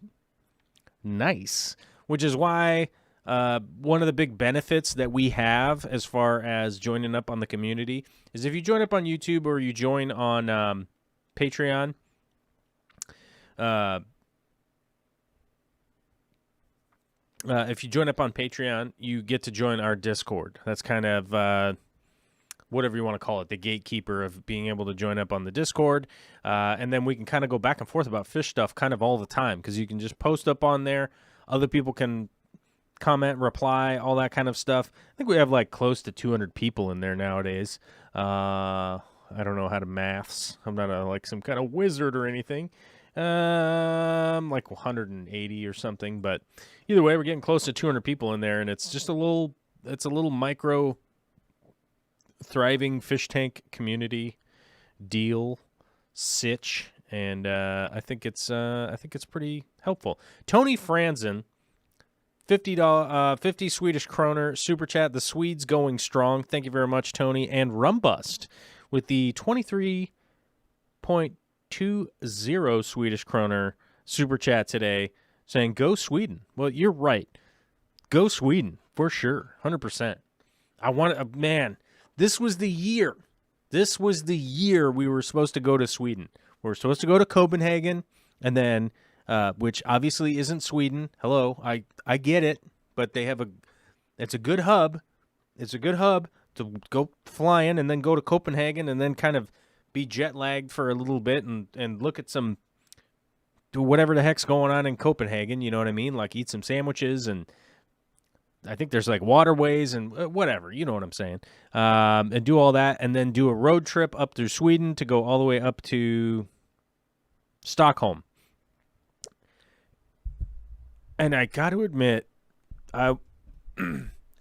nice. Which is why one of the big benefits that we have as far as joining up on the community is if you join up on YouTube or you join on Patreon, if you join up on Patreon, you get to join our Discord. That's kind of whatever you want to call it, the gatekeeper of being able to join up on the Discord. And then we can kind of go back and forth about fish stuff kind of all the time because you can just post up on there. Other people can comment, reply, all that kind of stuff. I think we have like close to 200 people in there nowadays. I don't know how to maths. I'm not like some kind of wizard or anything. Like 180 or something, but either way, we're getting close to 200 people in there, and it's just a little micro thriving fish tank community deal sitch, and I think it's pretty helpful. Tony Franzen, $50 Swedish kroner super chat. The Swedes going strong. Thank you very much, Tony. And Rumbust with the 23.20 Swedish kroner super chat today, saying go Sweden. Well, you're right. Go Sweden for sure, 100%. I want man. This was the year. This was the year we were supposed to go to Sweden. We were supposed to go to Copenhagen, and then. Which obviously isn't Sweden. Hello, I get it, but it's a good hub. It's a good hub to go flying and then go to Copenhagen and then kind of be jet lagged for a little bit and look at do whatever the heck's going on in Copenhagen. You know what I mean? Like eat some sandwiches and I think there's like waterways and whatever. You know what I'm saying? And do all that and then do a road trip up through Sweden to go all the way up to Stockholm. And I got to admit, we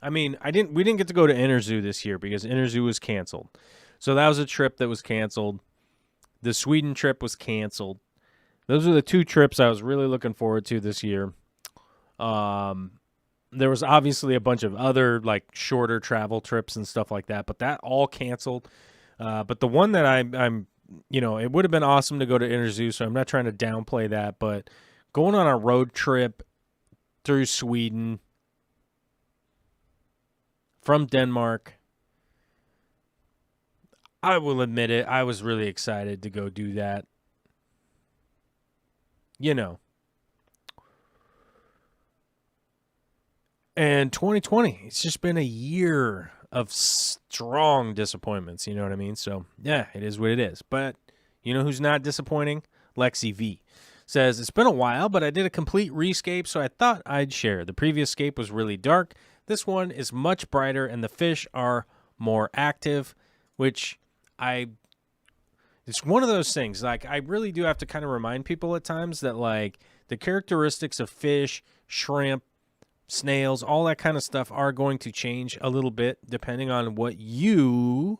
didn't get to go to Interzoo this year because Interzoo was canceled. So that was a trip that was canceled. The Sweden trip was canceled. those are the two trips I was really looking forward to this year. There was obviously a bunch of other like shorter travel trips and stuff like that, but that all canceled. But the one that I'm it would have been awesome to go to Interzoo, so I'm not trying to downplay that, but going on a road trip through Sweden from Denmark, I will admit it, I was really excited to go do that. And 2020, it's just been a year of strong disappointments, you know what I mean? So, yeah, it is what it is. But you know who's not disappointing? Lexi V says, it's been a while, but I did a complete rescape, so I thought I'd share. The previous scape was really dark. This one is much brighter, and the fish are more active, which it's one of those things. Like, I really do have to kind of remind people at times that, like, the characteristics of fish, shrimp, snails, all that kind of stuff are going to change a little bit depending on what you,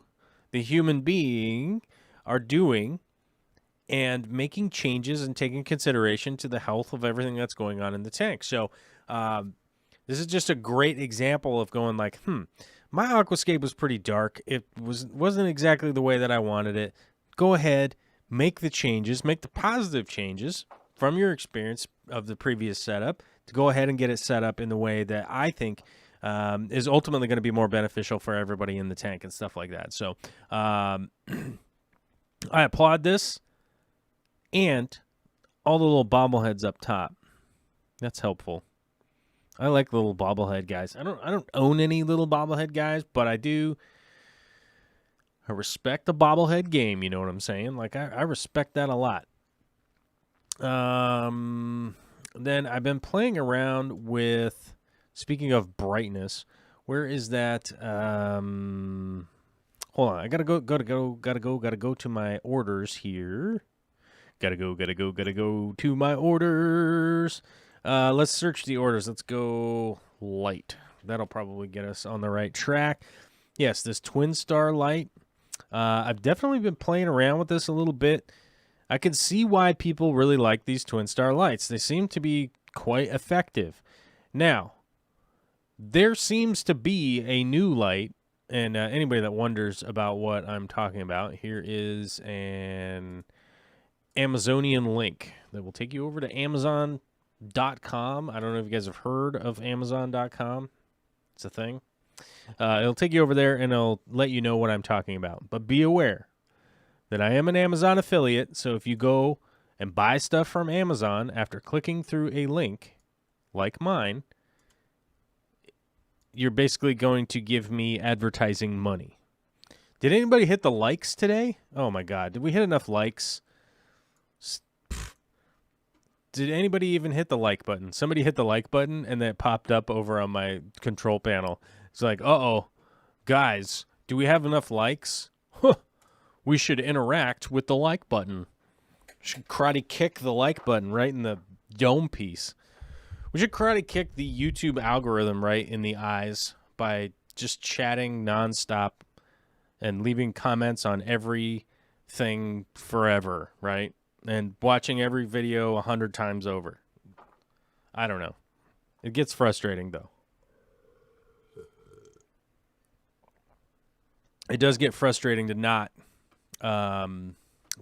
the human being, are doing and making changes and taking consideration to the health of everything that's going on in the tank. So this is just a great example of going like, my aquascape was pretty dark. It wasn't exactly the way that I wanted it. Go ahead, make the changes, make the positive changes from your experience of the previous setup to go ahead and get it set up in the way that I think is ultimately going to be more beneficial for everybody in the tank and stuff like that. So I applaud this, and all the little bobbleheads up top. That's helpful. I like little bobblehead guys. I don't own any little bobblehead guys, but I do. I respect the bobblehead game. You know what I'm saying? Like I respect that a lot. Then I've been playing around with, speaking of brightness, where is that? Hold on. I gotta go to my orders here. Gotta go to my orders. Let's search the orders. Let's go light. That'll probably get us on the right track. Yes, this Twin Star light. I've definitely been playing around with this a little bit. I can see why people really like these Twin Star lights. They seem to be quite effective. Now, there seems to be a new light, and anybody that wonders about what I'm talking about, here is an Amazonian link that will take you over to Amazon.com. I don't know if you guys have heard of Amazon.com. It's a thing. It'll take you over there, and it'll let you know what I'm talking about. But be aware that I am an Amazon affiliate, so if you go and buy stuff from Amazon after clicking through a link like mine, you're basically going to give me advertising money. Did anybody hit the likes today? Oh my God, did we hit enough likes? Did anybody even hit the like button? Somebody hit the like button, and then it popped up over on my control panel. It's like, uh-oh, guys, do we have enough likes? We should interact with the like button. We should karate kick the like button right in the dome piece. We should karate kick the YouTube algorithm right in the eyes by just chatting nonstop and leaving comments on everything forever, right? And watching every video 100 times over. I don't know. It gets frustrating, though. It does get frustrating to not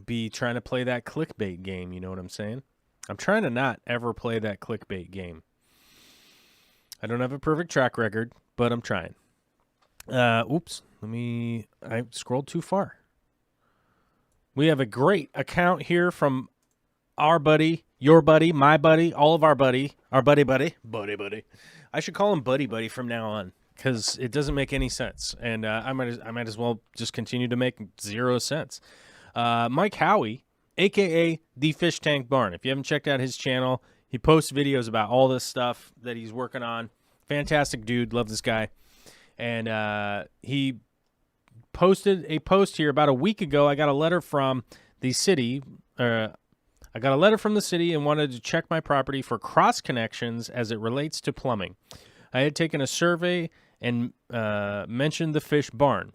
be trying to play that clickbait game, you know what I'm saying? I'm trying to not ever play that clickbait game. I don't have a perfect track record, but I'm trying. Oops, I scrolled too far. We have a great account here from our buddy, your buddy, my buddy, all of our buddy. Buddy. I should call him Buddy from now on, because it doesn't make any sense, and I might as well just continue to make 0 sense. Mike Howie, a.k.a. The Fish Tank Barn. If you haven't checked out his channel, he posts videos about all this stuff that he's working on. Fantastic dude. Love this guy. And he posted a post here about a week ago. I got a letter from the city. I got a letter from the city and wanted to check my property for cross connections as it relates to plumbing. I had taken a survey and mentioned the fish barn.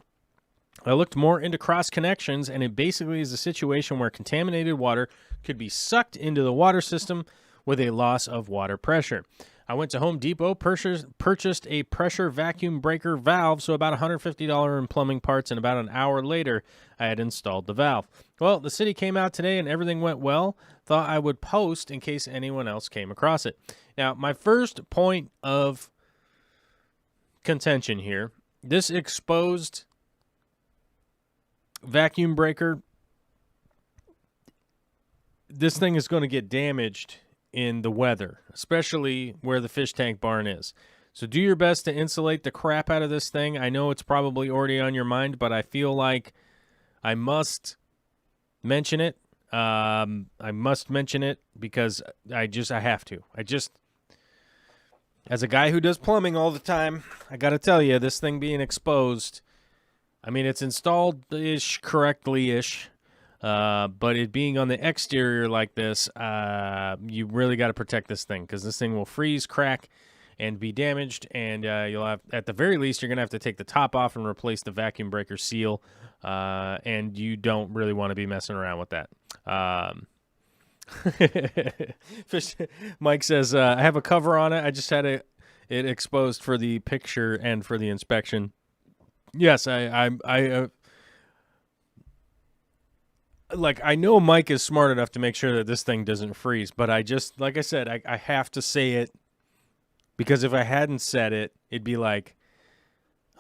I looked more into cross connections, and it basically is a situation where contaminated water could be sucked into the water system with a loss of water pressure. I went to Home Depot, purchased a pressure vacuum breaker valve, so about $150 in plumbing parts, and about an hour later, I had installed the valve. Well, the city came out today and everything went well. Thought I would post in case anyone else came across it. Now, my first point of contention here, this exposed vacuum breaker, this thing is going to get damaged in the weather, especially where the fish tank barn is. So do your best to insulate the crap out of this thing. I know it's probably already on your mind, but I feel like I must mention it. I must mention it because I have to. As a guy who does plumbing all the time, I got to tell you, this thing being exposed, I mean, it's installed-ish, correctly-ish, but it being on the exterior like this, you really got to protect this thing because this thing will freeze, crack, and be damaged, and you'll have, at the very least, you're going to have to take the top off and replace the vacuum breaker seal, and you don't really want to be messing around with that. Mike says, I have a cover on it. I just had it exposed for the picture and for the inspection. Yes, I know Mike is smart enough to make sure that this thing doesn't freeze, but I just, like I said, I have to say it because if I hadn't said it, it'd be like,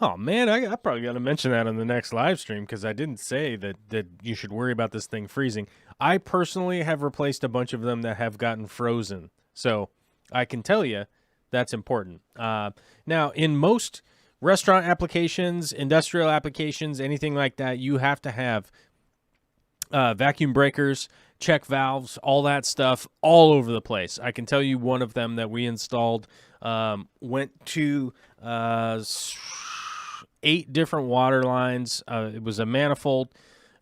oh man, I probably got to mention that on the next live stream because I didn't say that you should worry about this thing freezing. I personally have replaced a bunch of them that have gotten frozen, so I can tell you that's important. Now, in most restaurant applications, industrial applications, anything like that, you have to have vacuum breakers, check valves, all that stuff all over the place. I can tell you one of them that we installed went to 8 different water lines. It was a manifold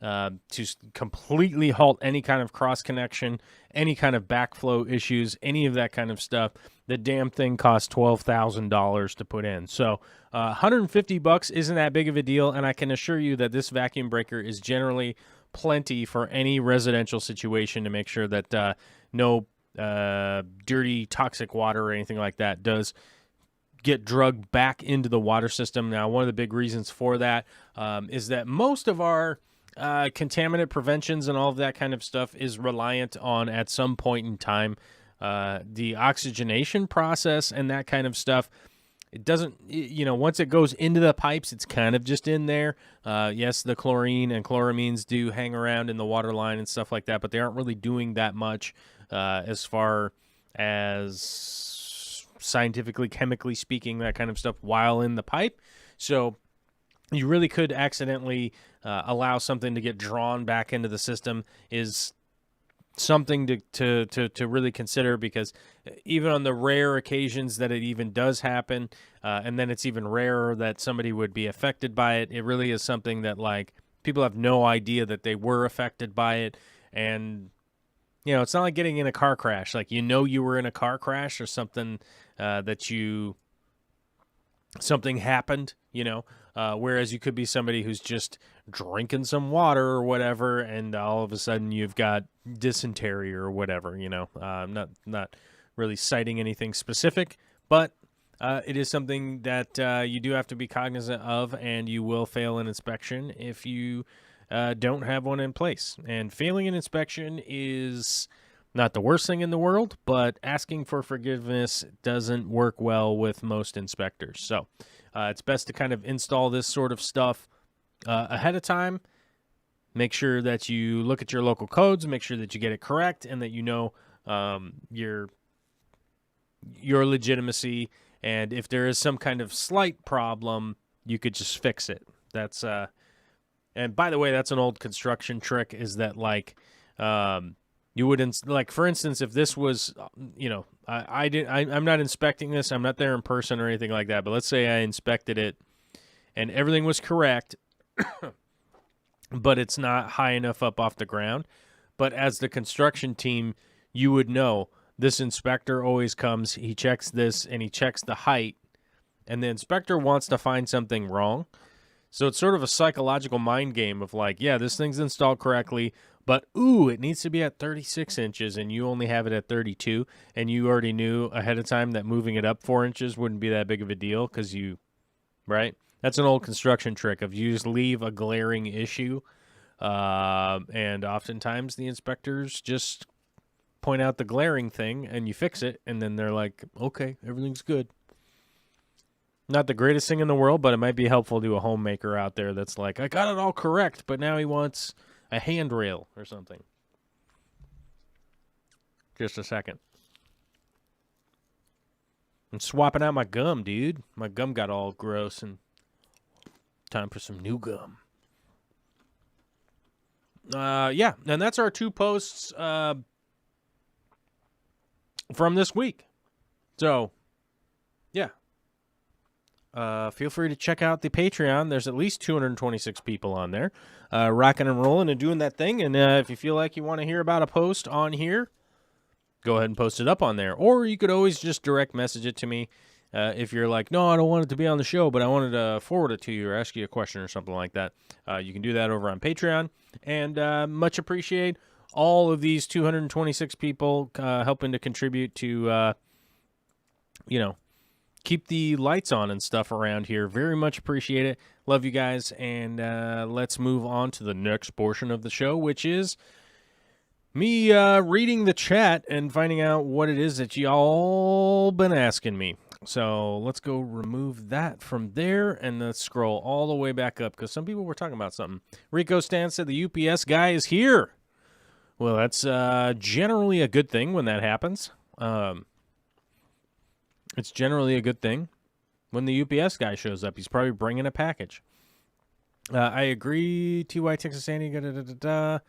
to completely halt any kind of cross connection, any kind of backflow issues, any of that kind of stuff. The damn thing cost $12,000 to put in. So $150 isn't that big of a deal, and I can assure you that this vacuum breaker is generally plenty for any residential situation to make sure that no dirty, toxic water or anything like that does get drugged back into the water system. Now, one of the big reasons for that is that most of our contaminant preventions and all of that kind of stuff is reliant on, at some point in time, the oxygenation process and that kind of stuff. It doesn't, once it goes into the pipes, it's kind of just in there. Yes, the chlorine and chloramines do hang around in the water line and stuff like that, but they aren't really doing that much as far as scientifically, chemically speaking, that kind of stuff while in the pipe. So you really could accidentally allow something to get drawn back into the system is something to really consider, because even on the rare occasions that it even does happen, and then it's even rarer that somebody would be affected by it, it really is something that, like, people have no idea that they were affected by it. And it's not like getting in a car crash. Like, you were in a car crash or something, something happened, whereas you could be somebody who's just drinking some water or whatever, and all of a sudden you've got dysentery or whatever, I'm not really citing anything specific, but it is something that you do have to be cognizant of, and you will fail an inspection if you don't have one in place. And failing an inspection is not the worst thing in the world, but asking for forgiveness doesn't work well with most inspectors. So it's best to kind of install this sort of stuff ahead of time. Make sure that you look at your local codes, make sure that you get it correct, and that your legitimacy. And if there is some kind of slight problem, you could just fix it. That's and by the way, that's an old construction trick, is that, like, you wouldn't, like, for instance, if this was, I'm not inspecting this, I'm not there in person or anything like that, but let's say I inspected it and everything was correct, but it's not high enough up off the ground. But as the construction team, you would know, this inspector always comes, he checks this, and he checks the height, and the inspector wants to find something wrong. So it's sort of a psychological mind game of like, yeah, this thing's installed correctly, but ooh, it needs to be at 36 inches and you only have it at 32, and you already knew ahead of time that moving it up 4 inches wouldn't be that big of a deal because right? That's an old construction trick of you just leave a glaring issue, and oftentimes the inspectors just point out the glaring thing and you fix it, and then they're like, okay, everything's good. Not the greatest thing in the world, but it might be helpful to a homemaker out there that's like, I got it all correct, but now he wants a handrail or something. Just a second. I'm swapping out my gum, dude. My gum got all gross, and time for some new gum. Yeah, and that's our 2 posts from this week. So, yeah. Feel free to check out the Patreon. There's at least 226 people on there, rocking and rolling and doing that thing. And if you feel like you want to hear about a post on here, go ahead and post it up on there. Or you could always just direct message it to me if you're like, no, I don't want it to be on the show, but I wanted to forward it to you or ask you a question or something like that. You can do that over on Patreon. And much appreciate all of these 226 people helping to contribute to, keep the lights on and stuff around here. Very much appreciate it. Love you guys. And let's move on to the next portion of the show, which is me reading the chat and finding out what it is that y'all been asking me. So let's go remove that from there and let's scroll all the way back up because some people were talking about something. Rico Stan said the UPS guy is here. Well, that's generally a good thing when that happens. It's generally a good thing when the UPS guy shows up. He's probably bringing a package. I agree. TY Texas Andy. Joe,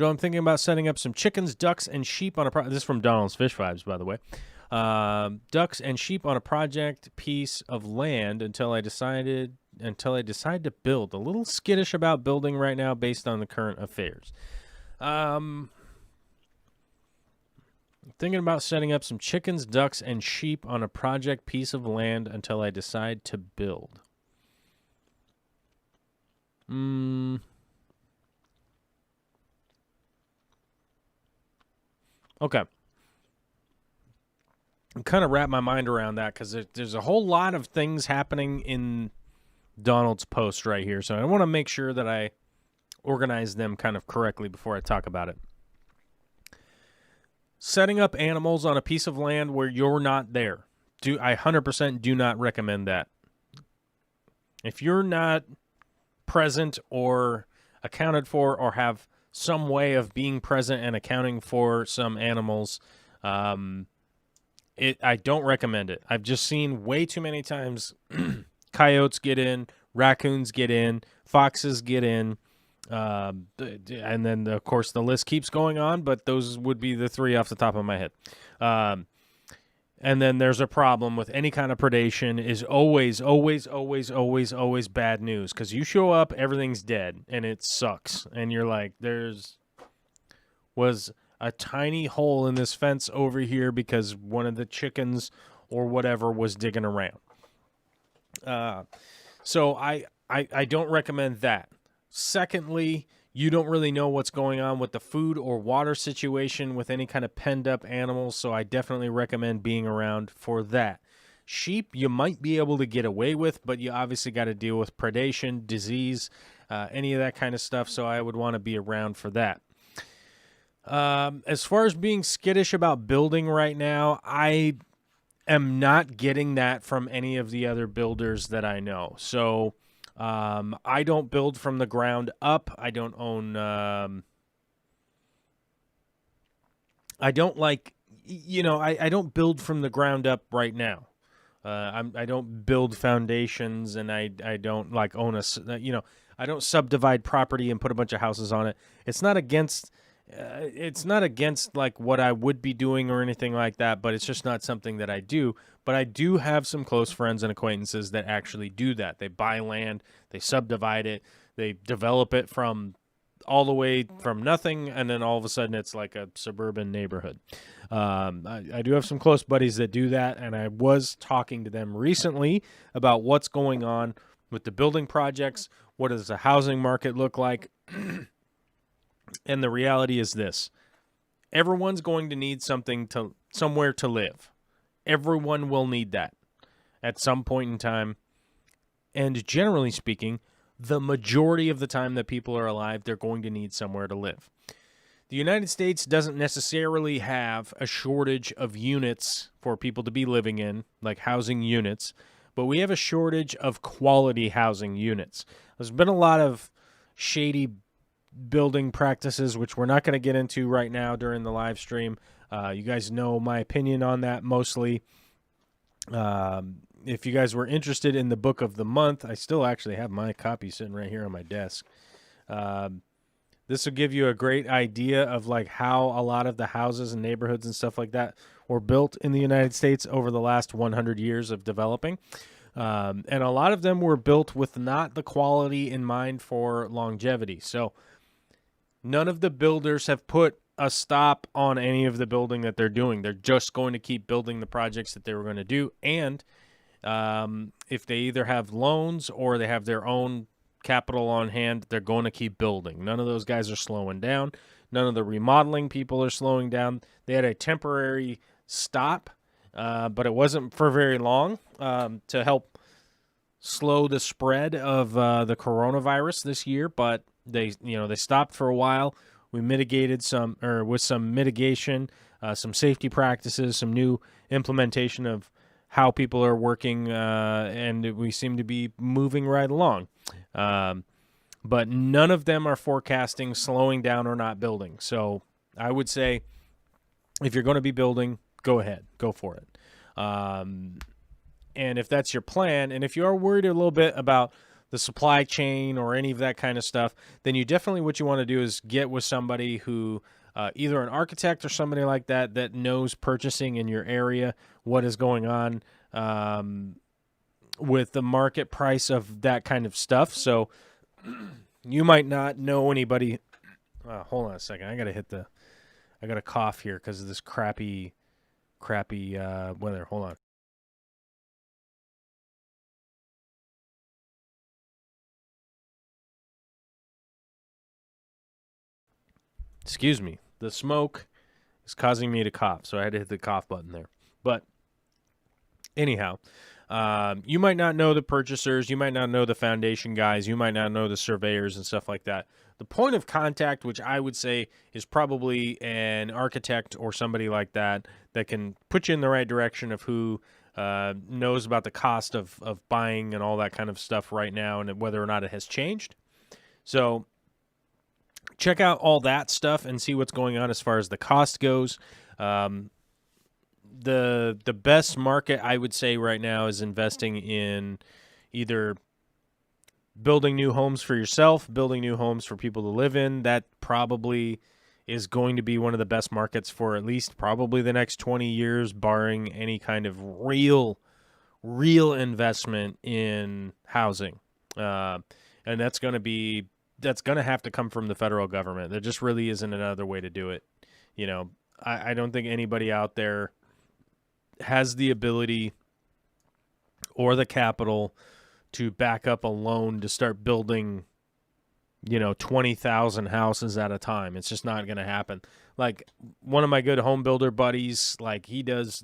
I'm thinking about setting up some chickens, ducks, and sheep on a project. This is from Donald's Fish Vibes, by the way. Ducks and sheep on a project piece of land until I decide to build. A little skittish about building right now based on the current affairs. Thinking about setting up some chickens, ducks, and sheep on a project piece of land until I decide to build. Okay. I'm kind of wrap my mind around that because there's a whole lot of things happening in Donald's post right here. So I want to make sure that I organize them kind of correctly before I talk about it. Setting up animals on a piece of land where you're not there. I 100% do not recommend that. If you're not present or accounted for or have some way of being present and accounting for some animals, I don't recommend it. I've just seen way too many times coyotes get in, raccoons get in, foxes get in, and then, of course, the list keeps going on, but those would be the 3 off the top of my head. And then there's a problem with any kind of predation is always, always, always, always, always bad news because you show up, everything's dead, and it sucks. And you're like, was a tiny hole in this fence over here because one of the chickens or whatever was digging around. So I don't recommend that. Secondly, you don't really know what's going on with the food or water situation with any kind of penned up animals, so I definitely recommend being around for that. Sheep, you might be able to get away with, but you obviously got to deal with predation, disease, any of that kind of stuff, so I would want to be around for that. As far as being skittish about building right now, I am not getting that from any of the other builders that I know. So I don't build from the ground up. I don't own I don't build from the ground up right now. I don't build foundations, and I don't own I don't subdivide property and put a bunch of houses on it. It's not against what I would be doing or anything like that, but it's just not something that I do. But I do have some close friends and acquaintances that actually do that. They buy land, they subdivide it, they develop it from all the way from nothing, and then all of a sudden it's like a suburban neighborhood. I do have some close buddies that do that, and I was talking to them recently about what's going on with the building projects. What does the housing market look like? And the reality is this. Everyone's going to need somewhere to live. Everyone will need that at some point in time. And generally speaking, the majority of the time that people are alive, they're going to need somewhere to live. The United States doesn't necessarily have a shortage of units for people to be living in, like housing units, but we have a shortage of quality housing units. There's been a lot of shady building practices, which we're not going to get into right now during the live stream. You guys know my opinion on that mostly. If you guys were interested in the book of the month, I still actually have my copy sitting right here on my desk. This will give you a great idea of like how a lot of the houses and neighborhoods and stuff like that were built in the United States over the last 100 years of developing. And a lot of them were built with not the quality in mind for longevity. So none of the builders have put a stop on any of the building that they're doing. They're just going to keep building the projects that they were going to do. And if they either have loans or they have their own capital on hand, they're going to keep building. None of those guys are slowing down. None of the remodeling people are slowing down. They had a temporary stop, but it wasn't for very long to help slow the spread of the coronavirus this year. But they stopped for a while. We mitigated with some mitigation, some safety practices, some new implementation of how people are working, and we seem to be moving right along. But none of them are forecasting slowing down or not building. So I would say if you're going to be building, go ahead, go for it. And if that's your plan, and if you are worried a little bit about the supply chain or any of that kind of stuff, then what you want to do is get with somebody who, either an architect or somebody like that knows purchasing in your area, what is going on with the market price of that kind of stuff. So you might not know anybody. Hold on a second. I got to cough here because of this crappy weather. Hold on. Excuse me. The smoke is causing me to cough, so I had to hit the cough button there. But anyhow, you might not know the purchasers, you might not know the foundation guys, you might not know the surveyors and stuff like that. The point of contact, which I would say is probably an architect or somebody like that can put you in the right direction of who knows about the cost of buying and all that kind of stuff right now and whether or not it has changed. So check out all that stuff and see what's going on as far as the cost goes. The best market I would say right now is investing in either building new homes for yourself, building new homes for people to live in. That probably is going to be one of the best markets for at least probably the next 20 years, barring any kind of real investment in housing. And that's going to have to come from the federal government. There just really isn't another way to do it. You know, I don't think anybody out there has the ability or the capital to back up a loan to start building, 20,000 houses at a time. It's just not going to happen. Like one of my good home builder buddies, like he does,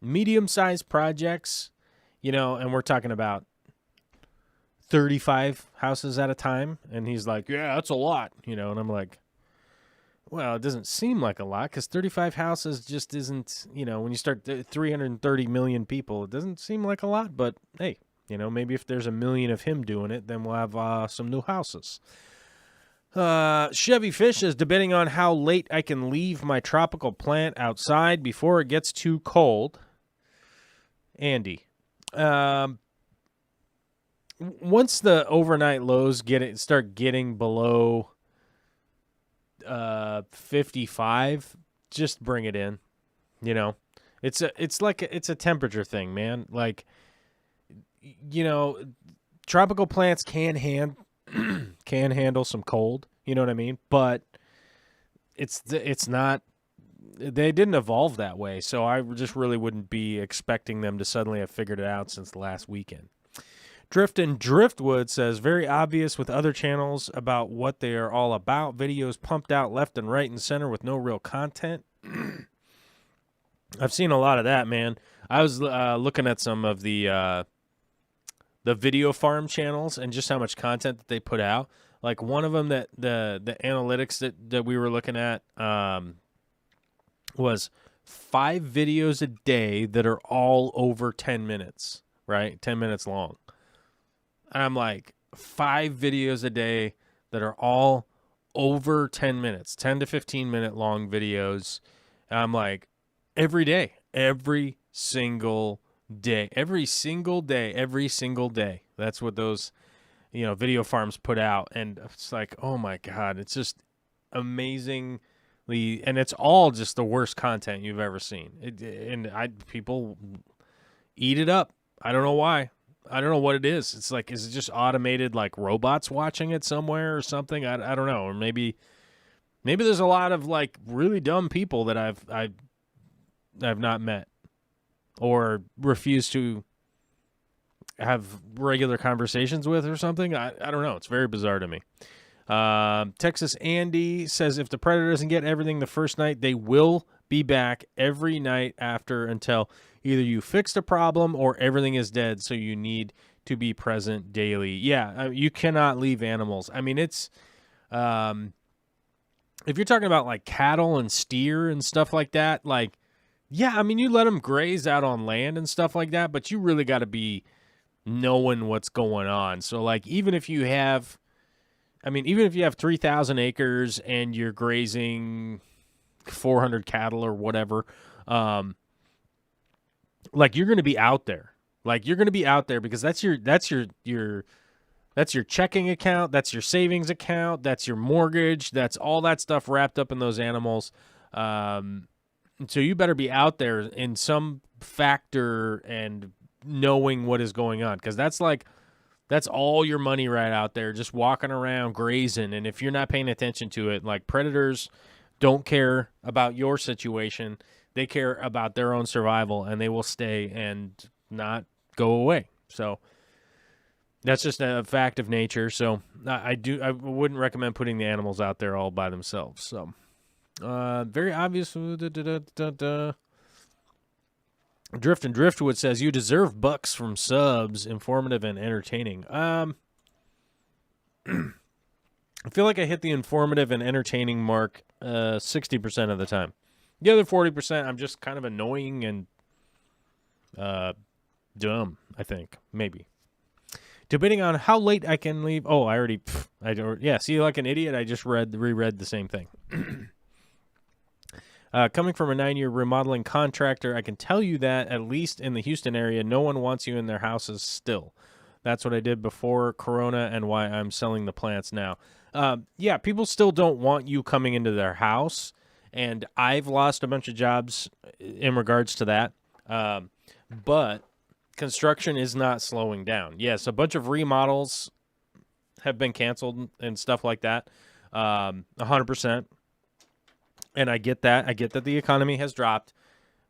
medium-sized projects, and we're talking about 35 houses at a time. And he's like, yeah, that's a lot, and I'm like, well, it doesn't seem like a lot because 35 houses just isn't, when you start 330 million people, it doesn't seem like a lot. But hey, maybe if there's a million of him doing it, then we'll have some new houses. Chevy Fish is debating on how late I can leave my tropical plant outside before it gets too cold. Andy, once the overnight lows start getting below 55, just bring it in. It's a temperature thing, man. Like, tropical plants can handle some cold, you know what I mean? But it's not, they didn't evolve that way. So I just really wouldn't be expecting them to suddenly have figured it out since the last weekend. Drift and Driftwood says, very obvious with other channels about what they are all about. Videos pumped out left and right and center with no real content. I've seen a lot of that, man. I was looking at some of the video farm channels and just how much content that they put out. Like one of them that the analytics that we were looking at was 5 videos a day that are all over 10 minutes, right? 10 minutes long. And I'm like, 5 videos a day that are all over 10 minutes, 10 to 15 minute long videos. And I'm like, every day, every single day. That's what those, video farms put out. And it's like, oh my God, it's just amazingly, and it's all just the worst content you've ever seen. People eat it up. I don't know why. I don't know what it is. It's like, is it just automated, like robots watching it somewhere or something? I don't know. Or maybe there's a lot of like really dumb people that I've not met or refused to have regular conversations with or something. I don't know. It's very bizarre to me. Texas Andy says if the Predator doesn't get everything the first night, they will be back every night after until either you fix the problem or everything is dead, so you need to be present daily. Yeah, you cannot leave animals. I mean, it's if you're talking about like cattle and steer and stuff like that, like, yeah, I mean, you let them graze out on land and stuff like that, but you really got to be knowing what's going on. So like even if you have 3,000 acres and you're grazing 400 cattle or whatever, like you're going to be out there. Like you're going to be out there because that's your checking account, that's your savings account, that's your mortgage, that's all that stuff wrapped up in those animals. So you better be out there in some factor and knowing what is going on, because that's all your money right out there, just walking around grazing. And if you're not paying attention to it, like predators don't care about your situation. They care about their own survival, and they will stay and not go away. So that's just a fact of nature. So I wouldn't recommend putting the animals out there all by themselves. So very obvious. Drift and Driftwood says you deserve bucks from subs, informative and entertaining. I feel like I hit the informative and entertaining mark 60% of the time. The other 40%, I'm just kind of annoying and dumb, I think. Maybe. Debating on how late I can leave. Oh, see, like an idiot, I just reread the same thing. Coming from a 9-year remodeling contractor, I can tell you that, at least in the Houston area, no one wants you in their houses still. That's what I did before Corona and why I'm selling the plants now. Yeah, people still don't want you coming into their house, and I've lost a bunch of jobs in regards to that. But construction is not slowing down. Yes, a bunch of remodels have been canceled and stuff like that, 100%. And I get that. I get that the economy has dropped,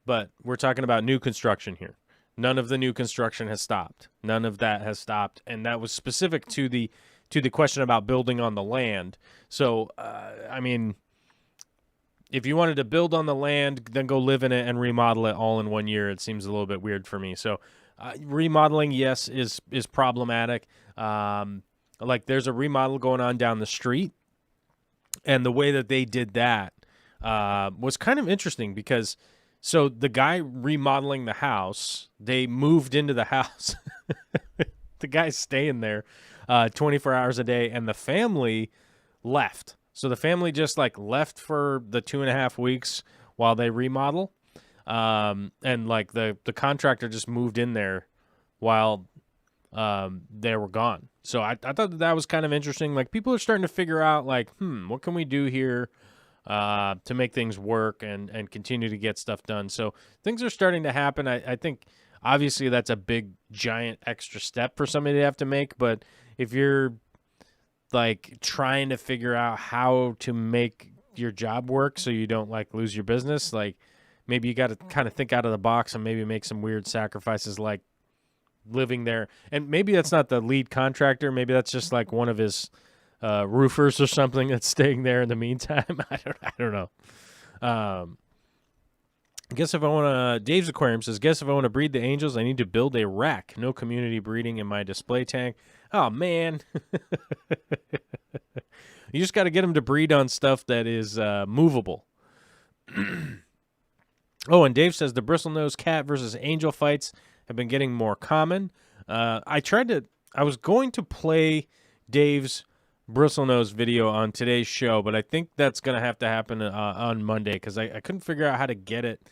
but we're talking about new construction here. None of the new construction has stopped. None of that has stopped, and that was specific to the question about building on the land. So, I mean, if you wanted to build on the land, then go live in it and remodel it all in 1 year. It seems a little bit weird for me. So, remodeling, yes, is problematic. Like there's a remodel going on down the street, and the way that they did that was kind of interesting because so the guy remodeling the house, they moved into the house. The guy's staying there 24 hours a day, and the family left. So the family just like left for the 2.5 weeks while they remodel. And like the contractor just moved in there while they were gone. So I thought that was kind of interesting. Like people are starting to figure out like, what can we do here to make things work and continue to get stuff done. So things are starting to happen. I think obviously that's a big, giant extra step for somebody to have to make. But if you're like trying to figure out how to make your job work so you don't like lose your business, like maybe you got to kind of think out of the box and maybe make some weird sacrifices like living there. And maybe that's not the lead contractor. Maybe that's just like one of his roofers or something that's staying there in the meantime. I don't know. Guess if I want to, Dave's Aquarium says, guess if I want to breed the angels, I need to build a rack. No community breeding in my display tank. Oh, man. You just got to get them to breed on stuff that is movable. Oh, and Dave says the bristlenose cat versus angel fights have been getting more common. I was going to play Dave's bristlenose video on today's show, but I think that's going to have to happen on Monday because I couldn't figure out how to get it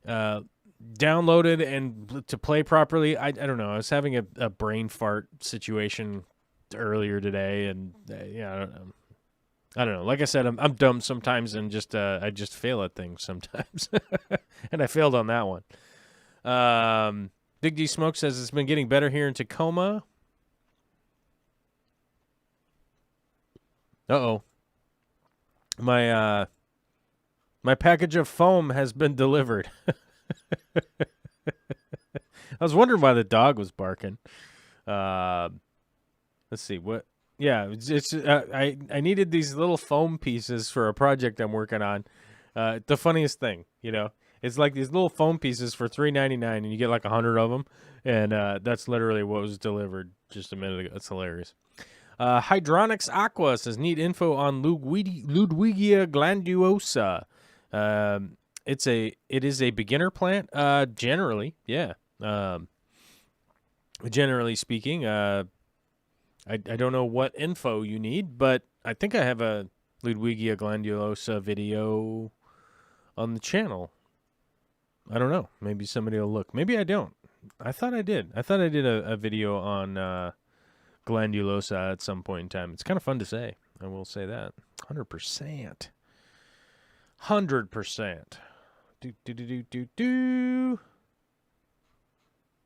downloaded and to play properly. I don't know. I was having a brain fart situation earlier today, and I don't know. Like I said, I'm dumb sometimes, and I just fail at things sometimes, and I failed on that one. Big D Smoke says it's been getting better here in Tacoma. Uh-oh. My package of foam has been delivered. I was wondering why the dog was barking. Let's see what. Yeah, I needed these little foam pieces for a project I'm working on. The funniest thing, it's like these little foam pieces for $3.99, and you get like 100 of them, and that's literally what was delivered just a minute ago. That's hilarious. Hydronics Aqua says, need info on Ludwigia glandulosa. It is a beginner plant. Generally, yeah. Generally speaking, I don't know what info you need, but I think I have a Ludwigia glandulosa video on the channel. I don't know. Maybe somebody will look. Maybe I don't. I thought I did. I thought I did a video on glandulosa at some point in time. It's kind of fun to say. I will say that. 100%. 100%.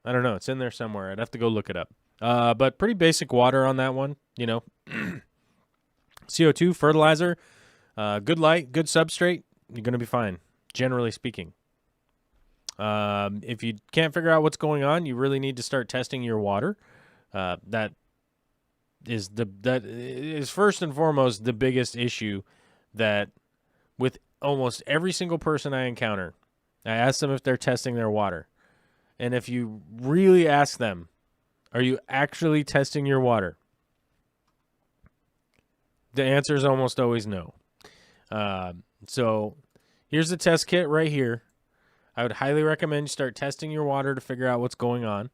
I don't know. It's in there somewhere. I'd have to go look it up. But pretty basic water on that one, CO2, fertilizer, good light, good substrate, you're going to be fine, generally speaking. If you can't figure out what's going on, you really need to start testing your water. That is first and foremost the biggest issue that with almost every single person I encounter, I ask them if they're testing their water. And if you really ask them, are you actually testing your water? The answer is almost always no. So here's the test kit right here. I would highly recommend you start testing your water to figure out what's going on.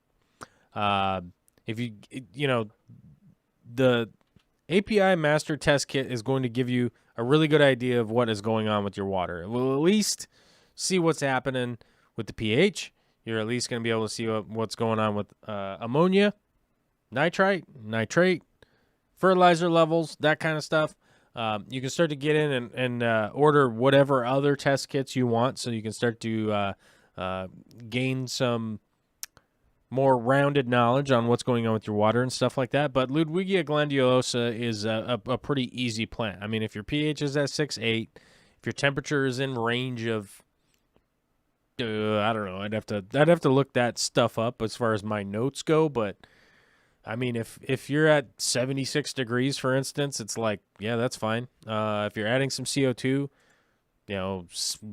If the API Master Test Kit is going to give you a really good idea of what is going on with your water. It will at least see what's happening with the pH. You're at least going to be able to see what's going on with ammonia, nitrite, nitrate, fertilizer levels, that kind of stuff. You can start to get in and order whatever other test kits you want, so you can start to gain some more rounded knowledge on what's going on with your water and stuff like that. But Ludwigia glandulosa is a pretty easy plant. I mean, if your pH is at 6.8, if your temperature is in range of, I don't know, I'd have to look that stuff up as far as my notes go. But I mean, if you're at 76 degrees, for instance, it's like, yeah, that's fine. If you're adding some CO2,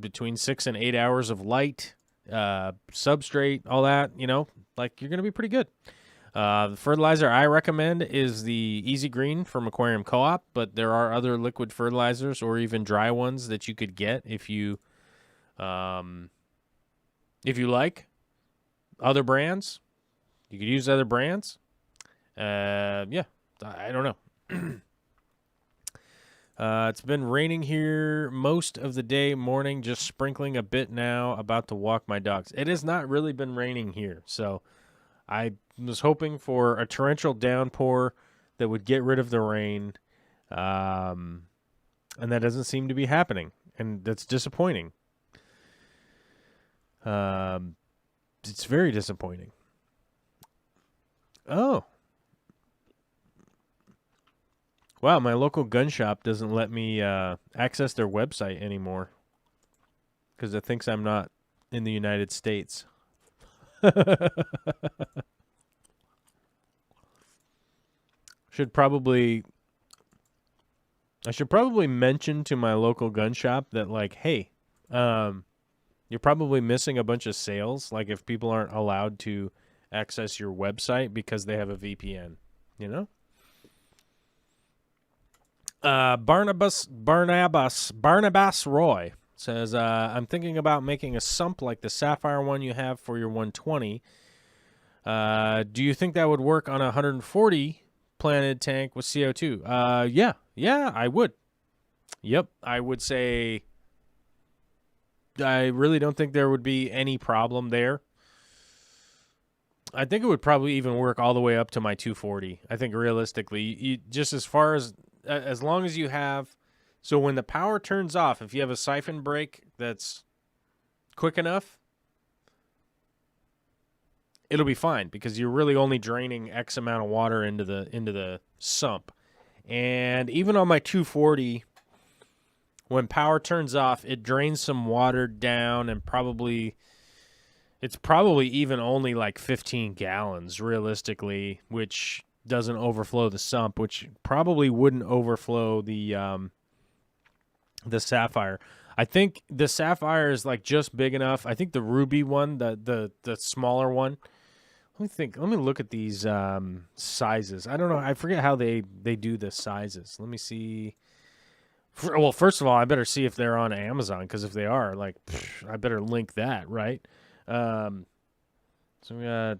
between 6 and 8 hours of light, substrate, all that, like you're going to be pretty good. The fertilizer I recommend is the Easy Green from Aquarium Co-op, but there are other liquid fertilizers or even dry ones that you could get if you like other brands. You could use other brands. Yeah, I don't know. It's been raining here most of the day, morning, just sprinkling a bit now, about to walk my dogs. It has not really been raining here, so I was hoping for a torrential downpour that would get rid of the rain, and that doesn't seem to be happening, and that's disappointing. It's very disappointing. Oh. Wow, my local gun shop doesn't let me access their website anymore because it thinks I'm not in the United States. I should probably mention to my local gun shop that, like, hey, you're probably missing a bunch of sales. Like, if people aren't allowed to access your website because they have a VPN, you know? Barnabas Roy says, I'm thinking about making a sump like the Sapphire one you have for your 120. Do you think that would work on a 140 planted tank with CO2? Yeah, I would. Yep, I would say I really don't think there would be any problem there. I think it would probably even work all the way up to my 240. I think realistically, you just as long as you have, so when the power turns off, if you have a siphon break that's quick enough, it'll be fine because you're really only draining X amount of water into the sump. And even on my 240, when power turns off, it drains some water down, and it's probably even only like 15 gallons realistically, which doesn't overflow the sump, which probably wouldn't overflow the Sapphire. I think the Sapphire is like just big enough. I think the Ruby one, the smaller one. Let me look at these sizes. I don't know. I forget how they do the sizes. Let me see. Well, first of all, I better see if they're on Amazon, because if they are, like, I better link that, right? So we got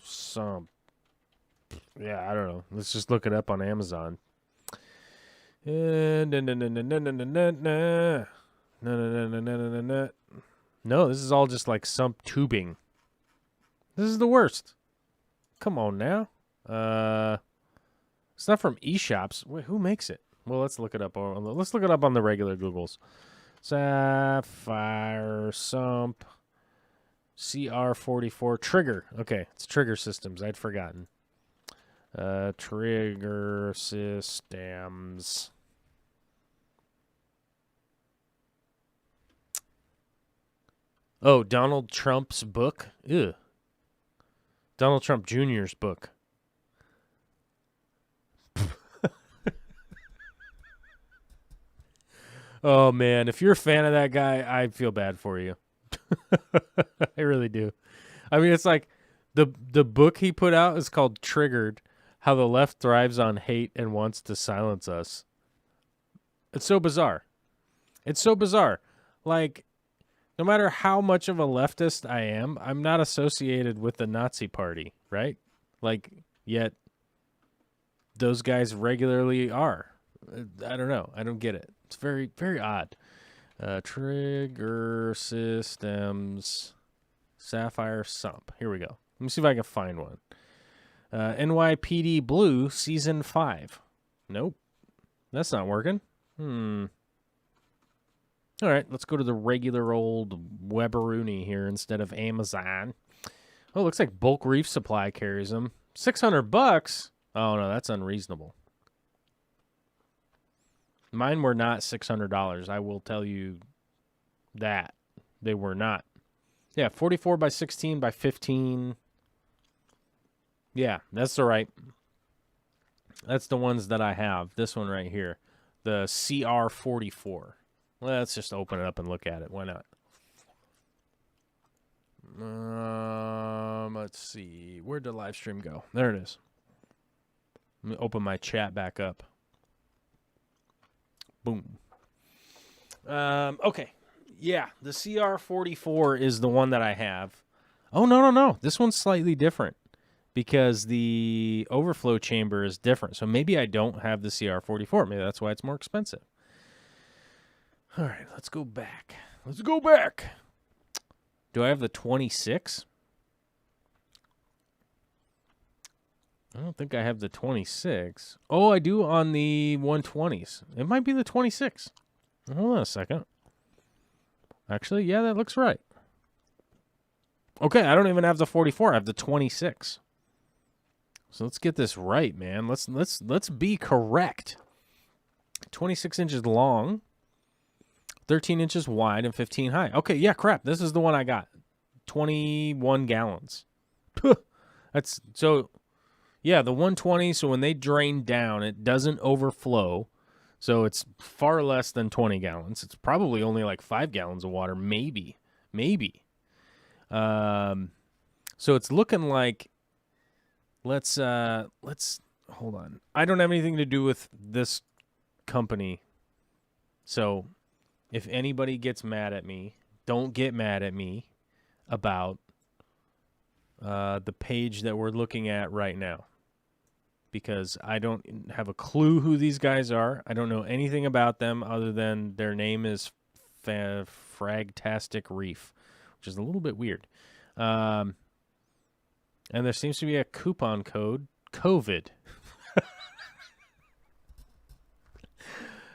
some. Yeah, I don't know. Let's just look it up on Amazon. No, this is all just like sump tubing. This is the worst. Come on now. It's not from eShops. Wait, who makes it? Well, let's look it up. Let's look it up on the regular Googles. Sapphire sump CR44 trigger. Okay, it's Trigger Systems. I'd forgotten. Trigger Systems. Oh, Donald Trump's book? Ew. Donald Trump Jr.'s book. Oh, man. If you're a fan of that guy, I feel bad for you. I really do. I mean, it's like the book he put out is called Triggered, How the Left Thrives on Hate and Wants to Silence Us. It's so bizarre. It's so bizarre. Like, no matter how much of a leftist I am, I'm not associated with the Nazi party, right? Like, yet those guys regularly are. I don't know. I don't get it. It's very, very odd. Trigger Systems Sapphire Sump. Here we go. Let me see if I can find one. NYPD Blue Season 5. Nope. That's not working. All right, let's go to the regular old Weberoonie here instead of Amazon. Oh, looks like Bulk Reef Supply carries them. $600? Oh, no, that's unreasonable. Mine were not $600. I will tell you that. They were not. Yeah, 44 by 16 by 15. Yeah, that's the right. That's the ones that I have. This one right here. The CR44. Well, let's just open it up and look at it. Why not? Let's see. Where'd the live stream go? There it is. Let me open my chat back up. Boom. Okay. Yeah, the CR44 is the one that I have. Oh, no. This one's slightly different because the overflow chamber is different. So maybe I don't have the CR44. Maybe that's why it's more expensive. All right, let's go back. Do I have the 26? I don't think I have the 26. Oh, I do on the 120s. It might be the 26. Hold on a second. Actually, yeah, that looks right. Okay, I don't even have the 44. I have the 26. So let's get this right, man. Let's be correct. 26 inches long. 13 inches wide and 15 high. Okay, yeah, crap. This is the one I got. 21 gallons. That's so, yeah, the 120. So when they drain down, it doesn't overflow. So it's far less than 20 gallons. It's probably only like 5 gallons of water, maybe. So it's looking like, let's hold on. I don't have anything to do with this company. So if anybody gets mad at me, don't get mad at me about the page that we're looking at right now, because I don't have a clue who these guys are. I don't know anything about them other than their name is Fragtastic Reef, which is a little bit weird. And there seems to be a coupon code, COVID.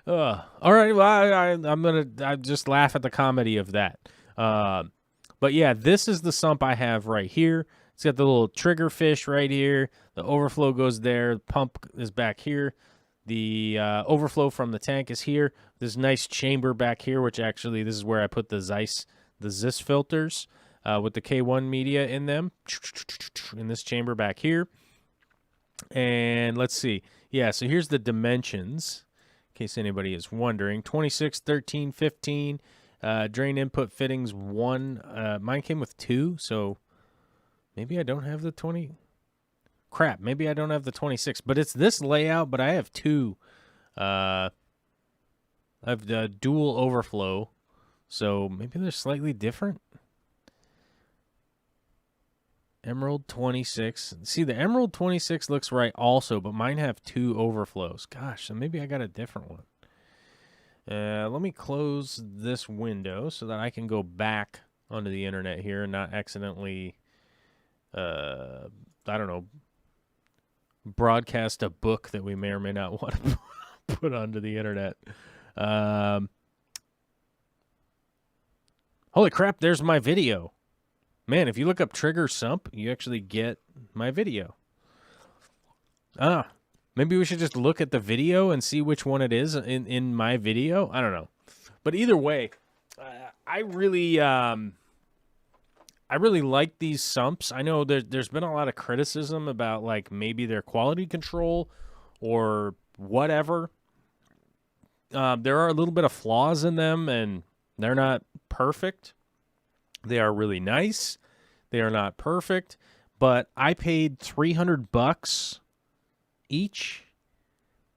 All right, well, I just laugh at the comedy of that. But yeah, this is the sump I have right here. It's got the little trigger fish right here. The overflow goes there. The pump is back here. The overflow from the tank is here. This nice chamber back here, which actually this is where I put the Zeiss filters with the K1 media in them. In this chamber back here. And let's see. Yeah, so here's the dimensions, in case anybody is wondering. 26, 13, 15. Drain input fittings 1. Mine came with 2, so maybe I don't have the 20. Crap, maybe I don't have the 26. But it's this layout, but I have 2. I have the dual overflow, so maybe they're slightly different. Emerald 26. See, the Emerald 26 looks right also, but mine have 2 overflows. Gosh, so maybe I got a different one. Let me close this window so that I can go back onto the internet here and not accidentally, I don't know, broadcast a book that we may or may not want to put onto the internet. Holy crap, there's my video. Man, if you look up Trigger Sump, you actually get my video. Maybe we should just look at the video and see which one it is in my video. I don't know. But either way, I really like these sumps. I know there's been a lot of criticism about like maybe their quality control or whatever. There are a little bit of flaws in them, and they're not perfect. They are really nice. They are not perfect, but I paid $300 each.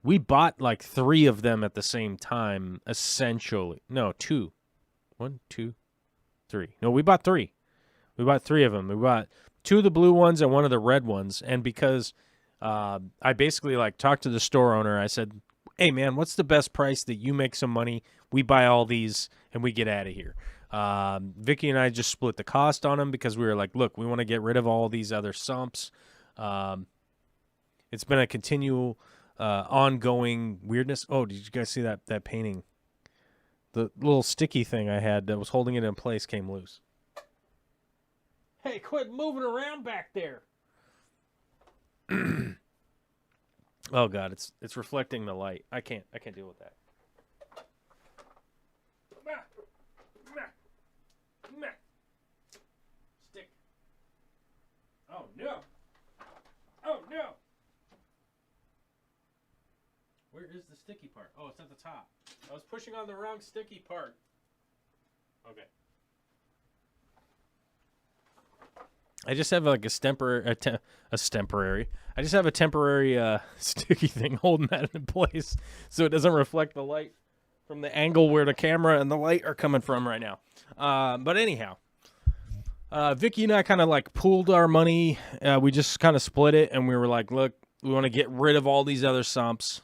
We bought like 3 of them at the same time, essentially. No, 2. 1, 2, 3. No, we bought 3. We bought 3 of them. We bought 2 of the blue ones and 1 of the red ones. And because I basically like talked to the store owner, I said, hey, man, what's the best price that you make some money? We buy all these and we get out of here. Vicky and I just split the cost on them because we were like, look, we want to get rid of all these other sumps. It's been a continual, ongoing weirdness. Oh, did you guys see that painting? The little sticky thing I had that was holding it in place came loose. Hey, quit moving around back there. Oh God, it's reflecting the light. I can't deal with that. Stick. Oh no. Oh no. Where is the sticky part? Oh, it's at the top. I was pushing on the wrong sticky part. Okay. I just have like a temporary. I just have a temporary sticky thing holding that in place so it doesn't reflect the light from the angle where the camera and the light are coming from right now. But anyhow, Vicky and I kind of like pooled our money. We just kind of split it, and we were like, look, we want to get rid of all these other sumps.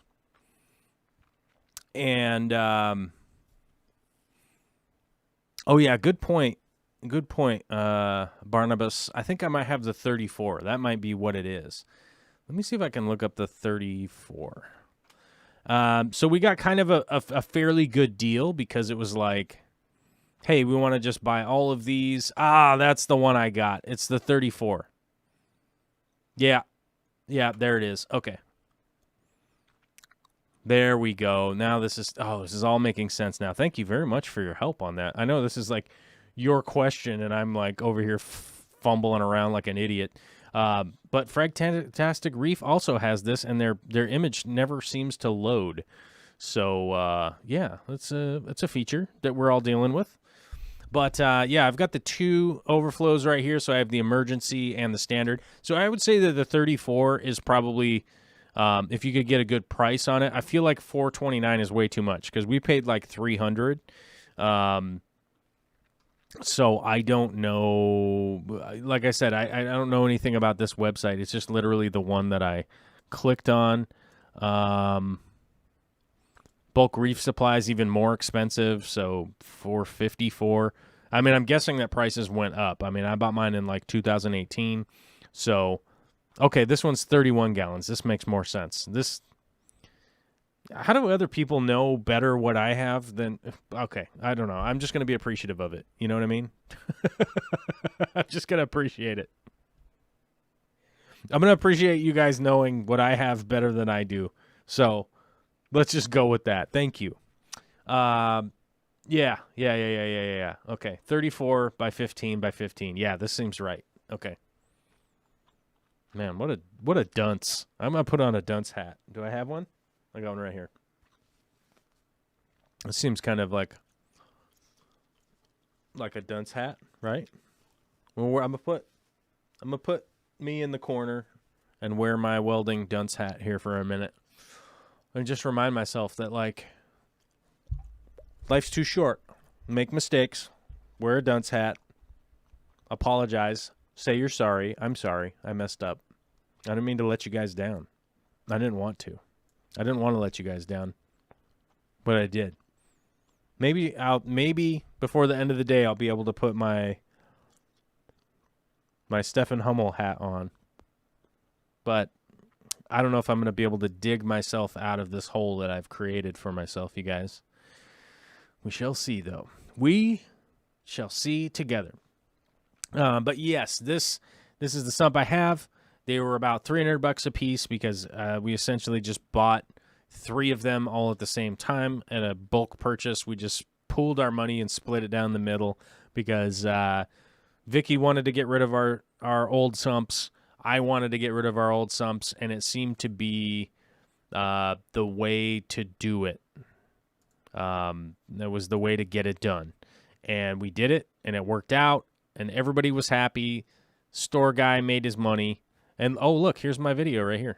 And, oh yeah, good point. Good point, Barnabas. I think I might have the 34. That might be what it is. Let me see if I can look up the 34. So we got kind of a fairly good deal because it was like, hey, we want to just buy all of these. Ah, that's the one I got. It's the 34. Yeah. Yeah, there it is. Okay. There we go. Now this is all making sense now. Thank you very much for your help on that. I know this is like your question, and I'm like over here fumbling around like an idiot. But Fragtastic Reef also has this, and their image never seems to load. So yeah, it's a feature that we're all dealing with. But yeah, I've got the two overflows right here. So I have the emergency and the standard. So I would say that the 34 is probably, if you could get a good price on it. I feel like $429 is way too much because we paid like $300. So I don't know. Like I said, I don't know anything about this website. It's just literally the one that I clicked on. Bulk reef supply is even more expensive, so $454. I mean, I'm guessing that prices went up. I mean, I bought mine in like 2018. So, okay, this one's 31 gallons. This makes more sense. How do other people know better what I have than... Okay, I don't know. I'm just going to be appreciative of it. You know what I mean? I'm just going to appreciate it. I'm going to appreciate you guys knowing what I have better than I do. So... let's just go with that. Thank you. Yeah. Okay, 34 by 15 by 15. Yeah, this seems right. Okay. Man, what a dunce. I'm gonna put on a dunce hat. Do I have one? I got one right here. It seems kind of like a dunce hat, right? Well, I'm gonna put me in the corner and wear my welding dunce hat here for a minute. And just remind myself that, like, life's too short. Make mistakes. Wear a dunce hat. Apologize. Say you're sorry. I'm sorry. I messed up. I didn't mean to let you guys down. I didn't want to. I didn't want to let you guys down. But I did. Maybe before the end of the day I'll be able to put my Stefan Hummel hat on. But I don't know if I'm going to be able to dig myself out of this hole that I've created for myself, you guys. We shall see, though. We shall see together. But yes, this is the sump I have. They were about $300 a piece because we essentially just bought 3 of them all at the same time at a bulk purchase. We just pooled our money and split it down the middle because Vicky wanted to get rid of our old sumps. I wanted to get rid of our old sumps, and it seemed to be the way to do it. That was the way to get it done. And we did it, and it worked out, and everybody was happy. Store guy made his money. And, oh, look, here's my video right here.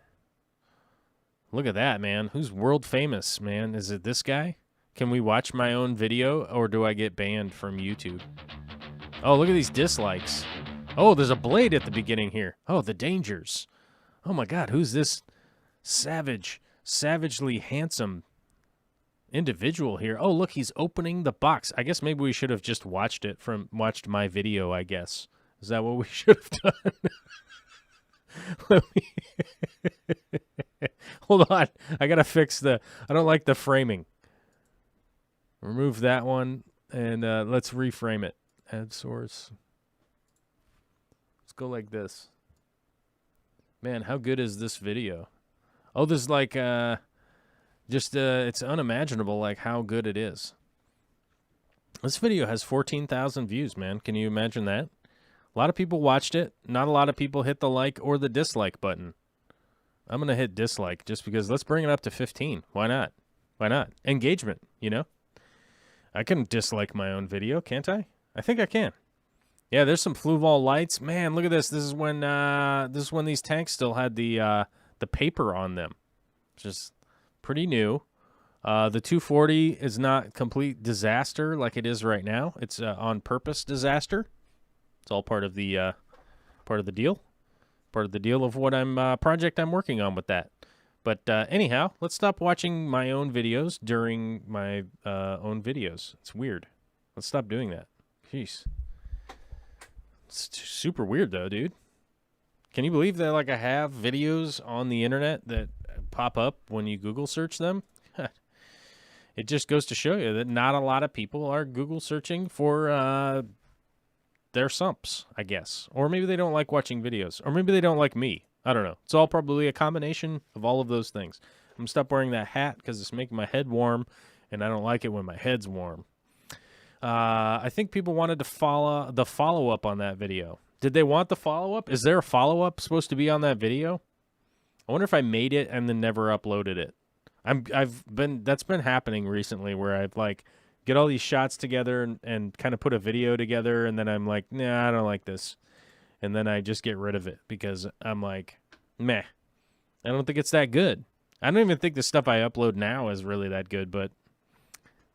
Look at that, man. Who's world famous, man? Is it this guy? Can we watch my own video, or do I get banned from YouTube? Oh, look at these dislikes. Oh, there's a blade at the beginning here. Oh, the dangers. Oh, my God. Who's this savagely handsome individual here? Oh, look, he's opening the box. I guess maybe we should have just watched my video, I guess. Is that what we should have done? Hold on. I got to fix I don't like the framing. Remove that one, and let's reframe it. Add source. Go like this. Man, how good is this video? Oh, there's like it's unimaginable like how good it is. This video has 14,000 views, man. Can you imagine that? A lot of people watched it. Not a lot of people hit the like or the dislike button. I'm going to hit dislike just because let's bring it up to 15. Why not? Why not? Engagement, you know? I can dislike my own video, can't I? I think I can. Yeah, there's some Fluval lights. Man, look at this. This is when these tanks still had the paper on them. Just pretty new. The 240 is not complete disaster like it is right now. It's on purpose disaster. It's all part of the deal. Part of the deal of what project I'm working on with that. But anyhow, let's stop watching my own videos during my own videos. It's weird. Let's stop doing that. Jeez. It's super weird, though, dude. Can you believe that, like, I have videos on the internet that pop up when you Google search them? It just goes to show you that not a lot of people are Google searching for their sumps, I guess. Or maybe they don't like watching videos. Or maybe they don't like me. I don't know. It's all probably a combination of all of those things. I'm going to stop wearing that hat because it's making my head warm, and I don't like it when my head's warm. I think people wanted to follow the follow-up on that video. Did they want the follow-up? Is there a follow-up supposed to be on that video? I wonder if I made it and then never uploaded it. That's been happening recently where I've like get all these shots together and kind of put a video together, and then I'm like, nah, I don't like this. And then I just get rid of it because I'm like, meh. I don't think it's that good. I don't even think the stuff I upload now is really that good, but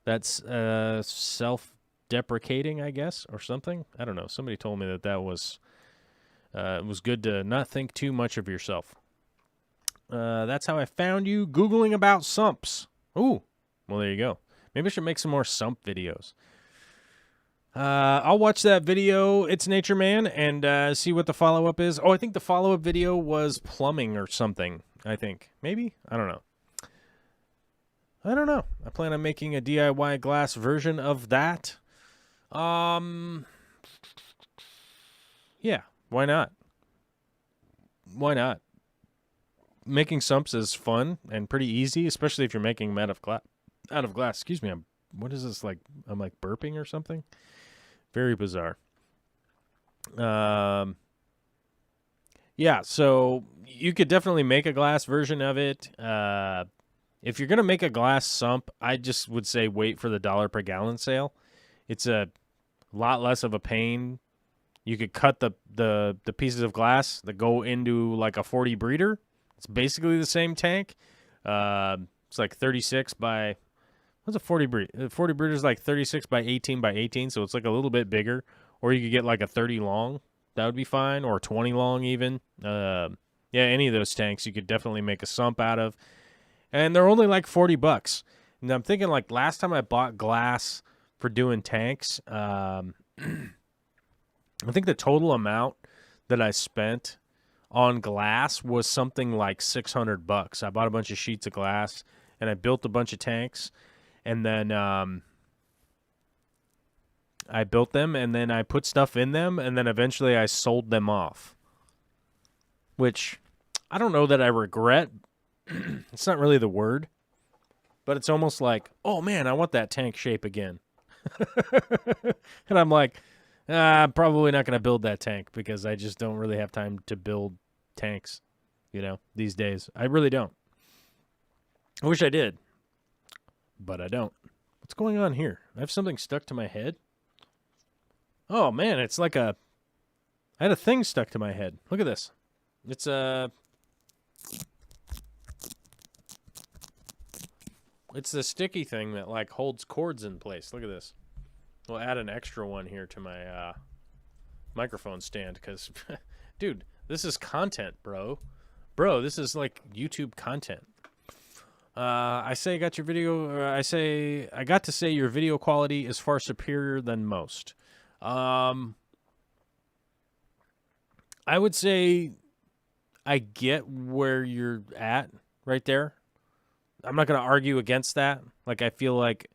that's self-deprecating, I guess, or something. I don't know. Somebody told me that was it was good to not think too much of yourself. That's how I found you, Googling about sumps. Ooh, well, there you go. Maybe I should make some more sump videos. I'll watch that video, It's Nature Man, and see what the follow-up is. Oh, I think the follow-up video was plumbing or something, I think. Maybe? I don't know. I plan on making a DIY glass version of that. Yeah, why not? Why not? Making sumps is fun and pretty easy, especially if you're making them out of glass. Excuse me, what is this, like, I'm like burping or something? Very bizarre. Yeah, so you could definitely make a glass version of it. If you're going to make a glass sump, I just would say wait for the $1 per gallon sale. It's a lot less of a pain. You could cut the pieces of glass that go into like a 40 breeder. It's basically the same tank. It's like 36 by, what's a 40 breeder? 40 breeder is like 36 by 18 by 18, so it's like a little bit bigger. Or you could get like a 30 long. That would be fine, or 20 long even. Yeah, any of those tanks you could definitely make a sump out of. And they're only like $40. And I'm thinking like last time I bought glass for doing tanks, I think the total amount that I spent on glass was something like $600. I bought a bunch of sheets of glass and I built a bunch of tanks, and then I built them and then I put stuff in them, and then eventually I sold them off, which I don't know that I regret. It's not really the word, but it's almost like, oh man, I want that tank shape again. And I'm like, I'm probably not going to build that tank because I just don't really have time to build tanks, these days. I really don't. I wish I did, but I don't. What's going on here? I have something stuck to my head. Oh man, it's like I had a thing stuck to my head. Look at this. It's It's the sticky thing that like holds cords in place. Look at this. We'll add an extra one here to my microphone stand because, dude, this is content, bro. Bro, this is like YouTube content. I got to say your video quality is far superior than most. I would say I get where you're at right there. I'm not going to argue against that. Like, I feel like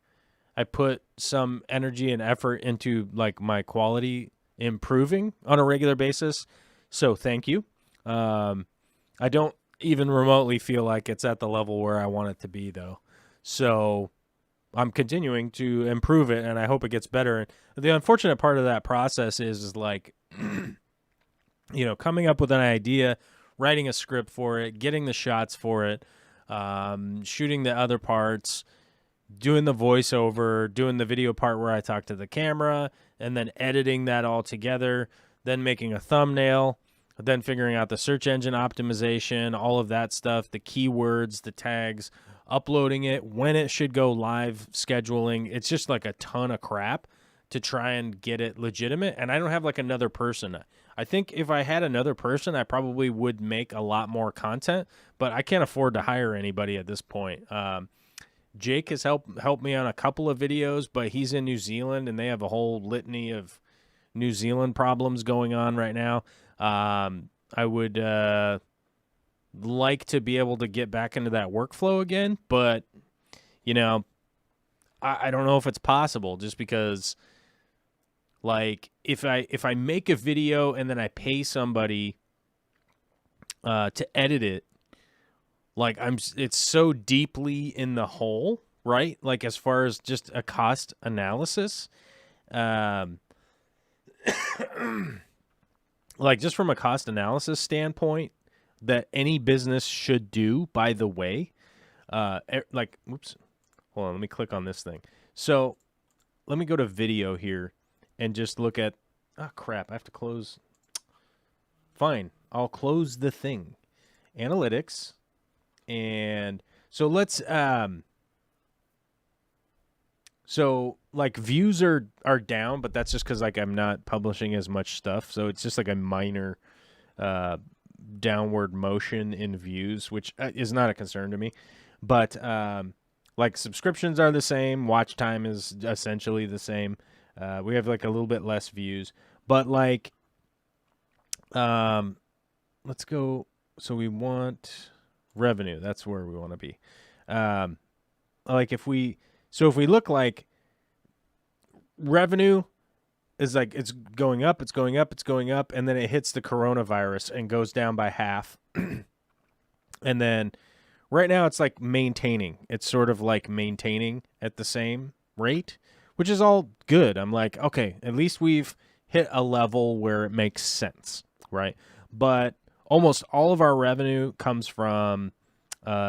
I put some energy and effort into like my quality improving on a regular basis. So thank you. I don't even remotely feel like it's at the level where I want it to be though. So I'm continuing to improve it and I hope it gets better. The unfortunate part of that process is like, coming up with an idea, writing a script for it, getting the shots for it, shooting the other parts, doing the voiceover, doing the video part where I talk to the camera, and then editing that all together, then making a thumbnail, then figuring out the search engine optimization, all of that stuff, the keywords, the tags, uploading it, when it should go live, scheduling. It's just like a ton of crap to try and get it legitimate, and I don't have like another person. I think if I had another person, I probably would make a lot more content, but I can't afford to hire anybody at this point. Jake has helped me on a couple of videos, but he's in New Zealand, and they have a whole litany of New Zealand problems going on right now. I would like to be able to get back into that workflow again, but, I don't know if it's possible just because, like, if I make a video and then I pay somebody to edit it, Like it's so deeply in the hole, right? Like as far as just a cost analysis, um, like just from a cost analysis standpoint, that any business should do. By the way, like, whoops, hold on, let me click on this thing. So let me go to video here and just look at. Oh crap! I have to close. Fine, I'll close the thing. Analytics. And so let's so like views are down, but that's just because like I'm not publishing as much stuff. So it's just like a minor downward motion in views, which is not a concern to me. But like subscriptions are the same, watch time is essentially the same. We have like a little bit less views, but like let's go. So we want revenue. That's where we want to be. Like if we look like revenue is like it's going up, it's going up, it's going up, and then it hits the coronavirus and goes down by half. And then right now it's like maintaining. It's sort of like maintaining at the same rate, which is all good. I'm like, okay, at least we've hit a level where it makes sense, right? But almost all of our revenue comes from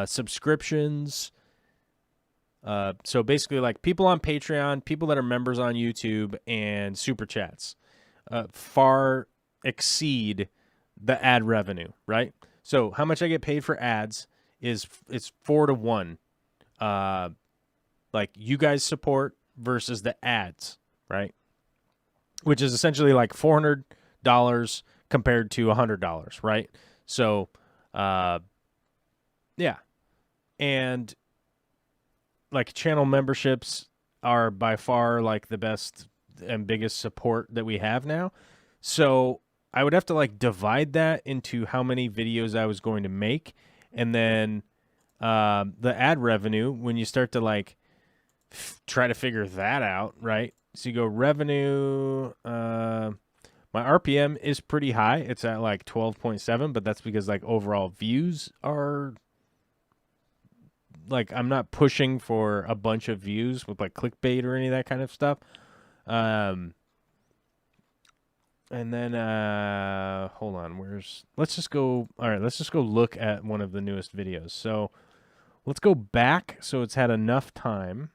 subscriptions. So basically, like people on Patreon, people that are members on YouTube, and super chats far exceed the ad revenue, right? So how much I get paid for ads is it's 4-to-1. Like you guys support versus the ads, right? Which is essentially like $400 compared to $100, right? So, yeah. And like channel memberships are by far like the best and biggest support that we have now. So I would have to like divide that into how many videos I was going to make. And then the ad revenue, when you start to like try to figure that out, right? So you go revenue, my RPM is pretty high. It's at like 12.7, but that's because like overall views are like I'm not pushing for a bunch of views with like clickbait or any of that kind of stuff. And then hold on, let's just go look at one of the newest videos. So let's go back so it's had enough time.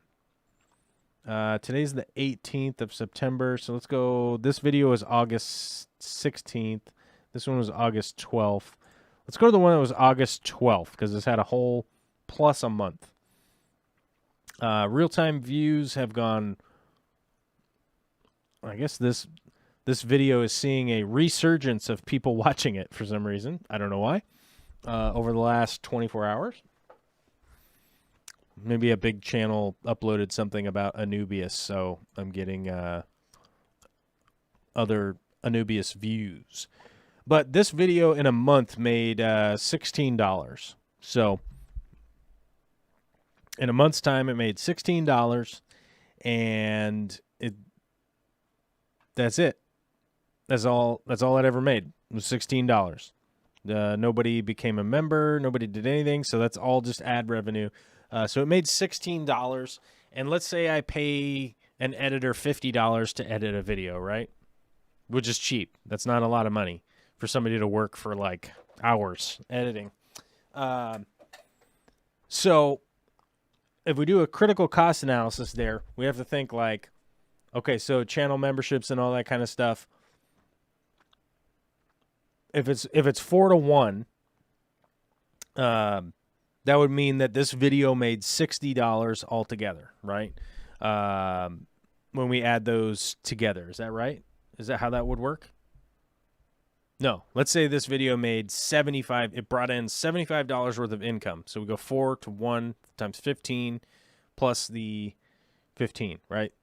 Today's the 18th of September, so let's go. This video is August 16th. This one was August 12th. Let's go to the one that was August 12th because it's had a whole plus a month. Real-time views have gone. I guess this video is seeing a resurgence of people watching it for some reason. I don't know why. Over the last 24 hours. Maybe a big channel uploaded something about Anubius, so I'm getting other Anubius views. But this video in a month made $16. So in a month's time, it made $16, and that's it. That's all it ever made was $16. Nobody became a member. Nobody did anything. So that's all just ad revenue. So it made $16, and let's say I pay an editor $50 to edit a video, right? Which is cheap. That's not a lot of money for somebody to work for like hours editing. So if we do a critical cost analysis there, we have to think like, okay, so channel memberships and all that kind of stuff. If it's 4-to-1, that would mean that this video made $60 altogether, right? When we add those together. Is that right? Is that how that would work? No. Let's say this video made it brought in $75 worth of income. So we go 4-to-1 times 15 plus the 15, right?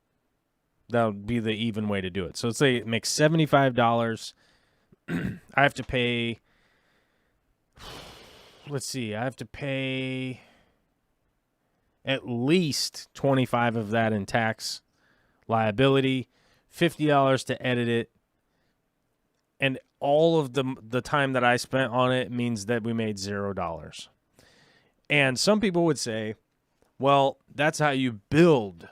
That would be the even way to do it. So let's say it makes $75. I have to pay... Let's see, I have to pay at least 25 of that in tax liability, $50 to edit it, and all of the time that I spent on it means that we made $0. And some people would say, well, that's how you build,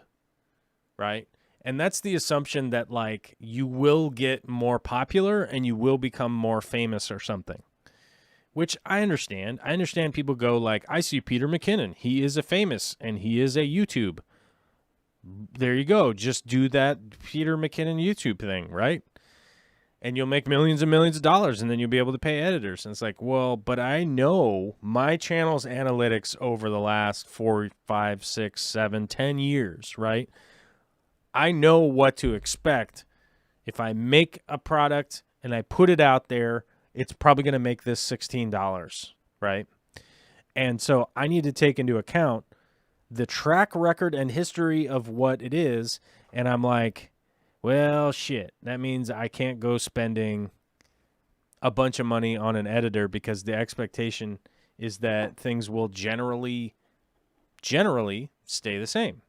right? And that's the assumption that, like, you will get more popular and you will become more famous or something, which I understand. I understand people go like, I see Peter McKinnon. He is a famous and he is a YouTube. There you go. Just do that Peter McKinnon YouTube thing, right? And you'll make millions and millions of dollars, and then you'll be able to pay editors. And it's like, well, but I know my channel's analytics over the last 4, 5, 6, 7, 10 years, right? I know what to expect. If I make a product and I put it out there, it's probably going to make this $16, right? And so I need to take into account the track record and history of what it is. And I'm like, well, shit, that means I can't go spending a bunch of money on an editor because the expectation is that things will generally stay the same.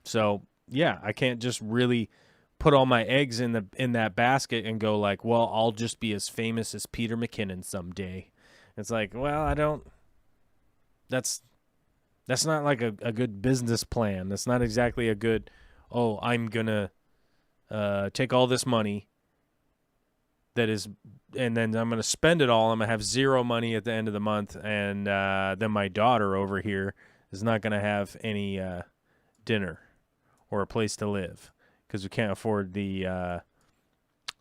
So yeah, I can't just really put all my eggs in that basket and go like, well, I'll just be as famous as Peter McKinnon someday. It's like, well, that's not like a good business plan. That's not exactly a good, oh, I'm going to take all this money and then I'm going to spend it all. I'm going to have zero money at the end of the month. And then my daughter over here is not going to have any dinner or a place to live because we can't afford the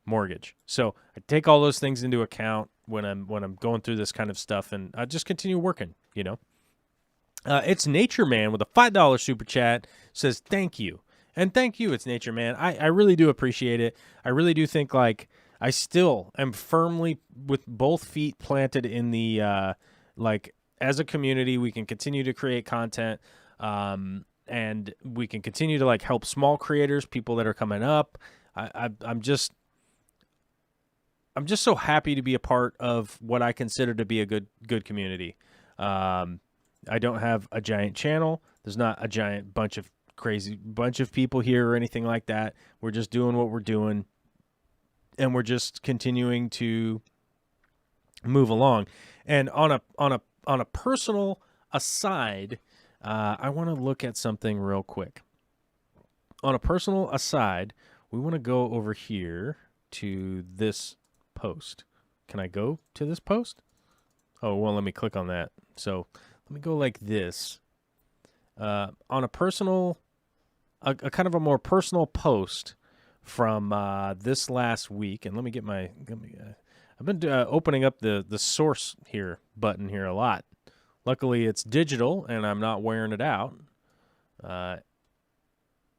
mortgage. So I take all those things into account when I'm going through this kind of stuff, and I just continue working, you know. It's Nature Man with a $5 super chat, says thank you. And thank you, It's Nature Man. I really do appreciate it. I really do think, like, I still am firmly with both feet planted in the, like, as a community, we can continue to create content, and we can continue to, like, help small creators, people that are coming up. I'm just so happy to be a part of what I consider to be a good community. I don't have a giant channel. There's not a giant bunch of people here or anything like that. We're just doing what we're doing, and we're just continuing to move along. And on a personal aside, I want to look at something real quick. On a personal aside, we want to go over here to this post. Can I go to this post? Oh, well, let me click on that. So let me go like this. On a personal, a kind of a more personal post from this last week, and let me get my. I've been opening up the source here button here a lot. Luckily, it's digital, and I'm not wearing it out.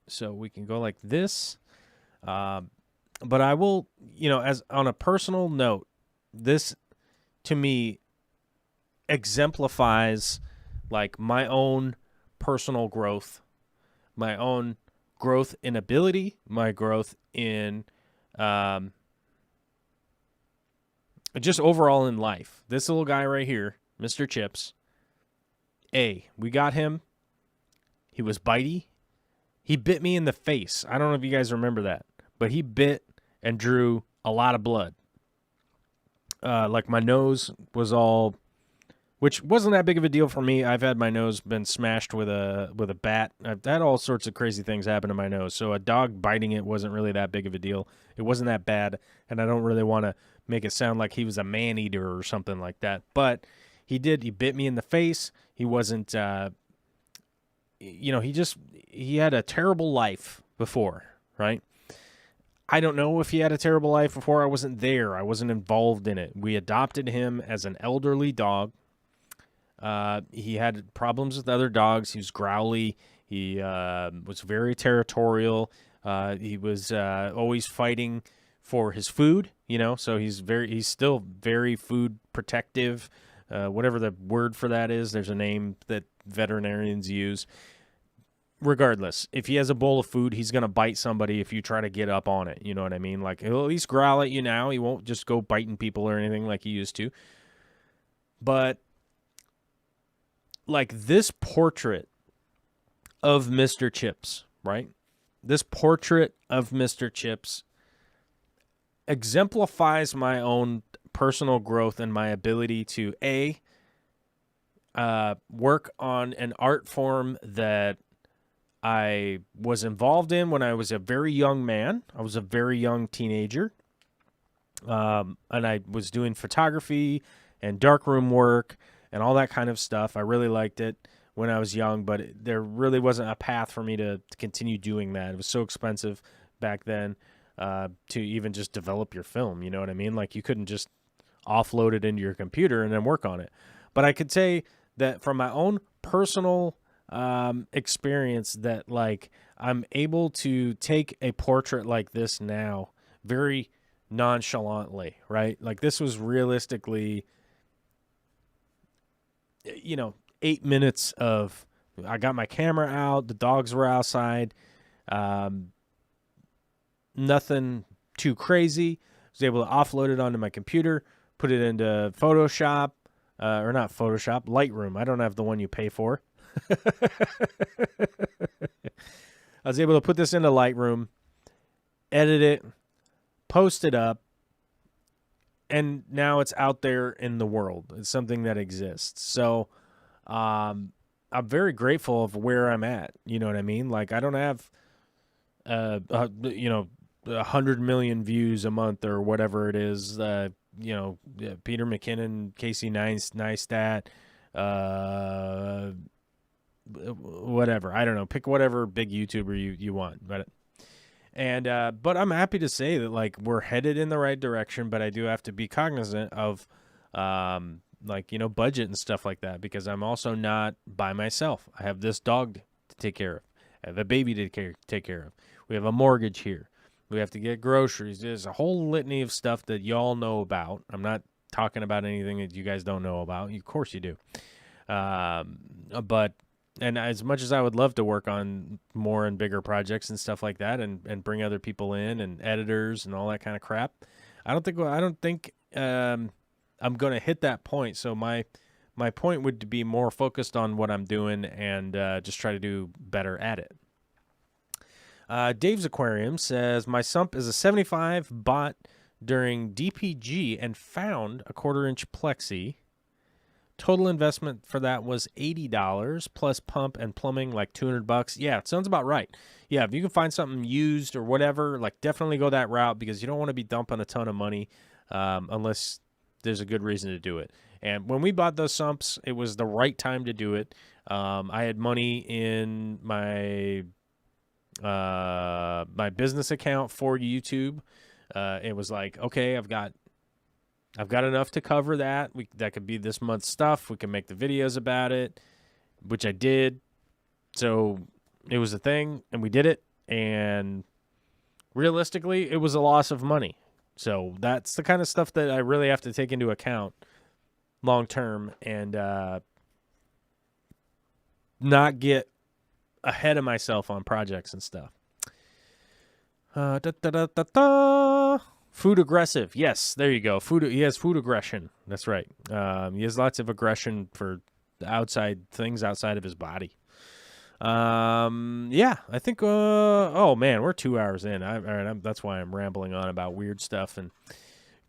So we can go like this. But I will, as on a personal note, this to me exemplifies like my own personal growth, my own growth in ability, my growth in just overall in life. This little guy right here, Mr. Chips, we got him. He was bitey. He bit me in the face. I don't know if you guys remember that, but he bit and drew a lot of blood. Like my nose was all, which wasn't that big of a deal for me. I've had my nose been smashed with a bat. I've had all sorts of crazy things happen to my nose. So a dog biting it wasn't really that big of a deal. It wasn't that bad, and I don't really want to make it sound like he was a man-eater or something like that. But he bit me in the face. He wasn't, he had a terrible life before, right? I don't know if he had a terrible life before. I wasn't there. I wasn't involved in it. We adopted him as an elderly dog. He had problems with other dogs. He was growly. He was very territorial. He was always fighting for his food, so he's still very food protective, whatever the word for that is. There's a name that veterinarians use. Regardless, if he has a bowl of food, he's going to bite somebody if you try to get up on it. You know what I mean? Like, he'll at least growl at you now. He won't just go biting people or anything like he used to. But, like, this portrait of Mr. Chips, right? This portrait of Mr. Chips exemplifies my own personal growth and my ability to, work on an art form that I was involved in when I was a very young man. I was a very young teenager. And I was doing photography and darkroom work and all that kind of stuff. I really liked it when I was young, but there really wasn't a path for me to continue doing that. It was so expensive back then to even just develop your film. You know what I mean? Like, you couldn't just offload it into your computer and then work on it. But I could say that from my own personal experience that, like, I'm able to take a portrait like this now very nonchalantly, right? Like, this was realistically, 8 minutes of, I got my camera out, the dogs were outside, nothing too crazy. I was able to offload it onto my computer, put it into Photoshop, or not Photoshop, Lightroom. I don't have the one you pay for. I was able to put this into Lightroom, edit it, post it up, and now it's out there in the world. It's something that exists. So I'm very grateful of where I'm at. You know what I mean? Like, I don't have, 100 million views a month or whatever it is. Peter McKinnon, Casey Neistat, whatever. I don't know. Pick whatever big YouTuber you want. But I'm happy to say that, like, we're headed in the right direction, but I do have to be cognizant of, budget and stuff like that, because I'm also not by myself. I have this dog to take care of. I have a baby to take care of. We have a mortgage here. We have to get groceries. There's a whole litany of stuff that y'all know about. I'm not talking about anything that you guys don't know about. Of course you do. And as much as I would love to work on more and bigger projects and stuff like that, and bring other people in and editors and all that kind of crap, I don't think I'm going to hit that point. So my point would be more focused on what I'm doing and just try to do better at it. Dave's Aquarium says, my sump is a 75 bought during DPG and found a 1/4-inch plexi. Total investment for that was $80 plus pump and plumbing, like $200. Yeah, it sounds about right. Yeah, if you can find something used or whatever, like, definitely go that route, because you don't want to be dumping a ton of money unless there's a good reason to do it. And when we bought those sumps, it was the right time to do it. I had money in my my business account for YouTube. It was like, okay, I've got enough to cover that. That could be this month's stuff. We can make the videos about it, which I did. So it was a thing, and we did it. And realistically, it was a loss of money. So that's the kind of stuff that I really have to take into account long term, and not get ahead of myself on projects and stuff. Food aggressive. Yes, there you go. He has food aggression. That's right. He has lots of aggression for outside things outside of his body. Yeah, I think, oh man, we're 2 hours in. That's why I'm rambling on about weird stuff and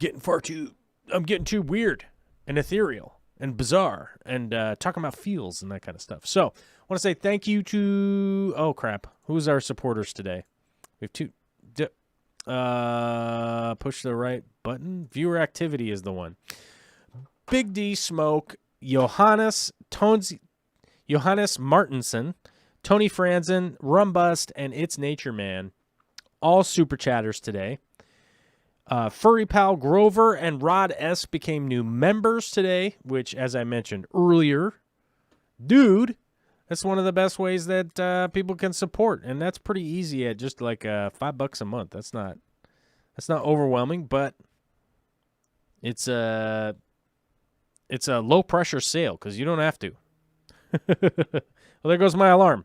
I'm getting too weird and ethereal and bizarre and talking about feels and that kind of stuff. So I want to say thank you to, oh crap, who's our supporters today? We have two. Push the right button. Viewer activity is the one. Big D Smoke, Johannes Martinson, Tony Franzen, Rumbust, and It's Nature Man, all super chatters today. Furry Pal Grover and Rod S became new members today, which, as I mentioned earlier, dude, that's one of the best ways that people can support, and that's pretty easy at just like $5 a month. That's not overwhelming, but it's a low pressure sale because you don't have to. Well, there goes my alarm.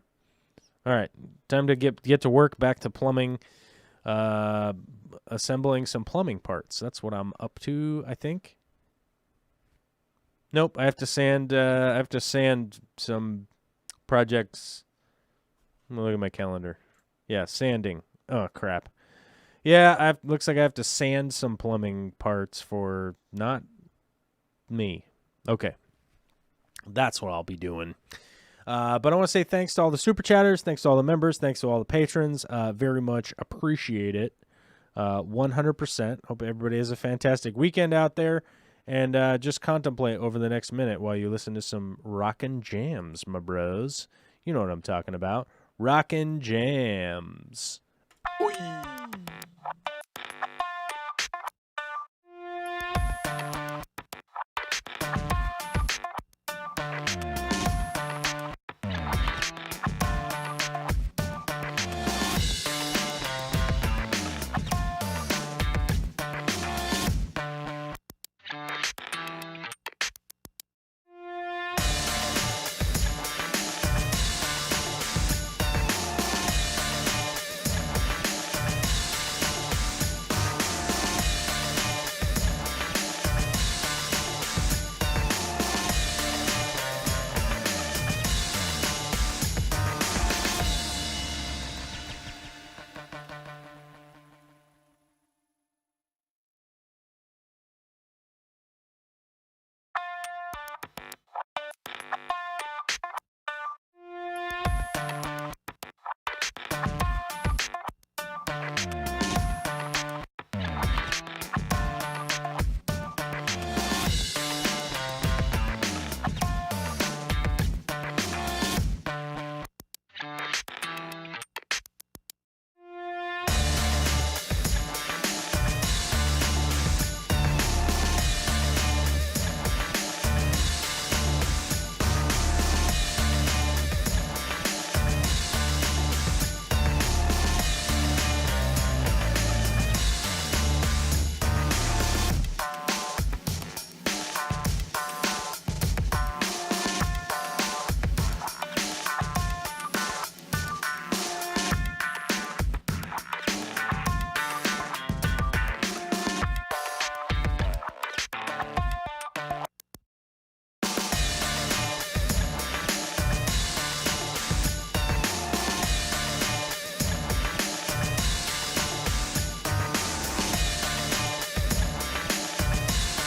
All right, time to get to work. Back to plumbing, assembling some plumbing parts. That's what I'm up to, I think. Nope, I have to sand. Some projects. Look at my calendar. Yeah, sanding. Oh crap. Yeah, looks like I have to sand some plumbing parts for not me. Okay. That's what I'll be doing. But I want to say thanks to all the super chatters, thanks to all the members, thanks to all the patrons. Very much appreciate it. 100%. Hope everybody has a fantastic weekend out there. And just contemplate over the next minute while you listen to some rockin' jams, my bros. You know what I'm talking about. Rockin' jams. Oy!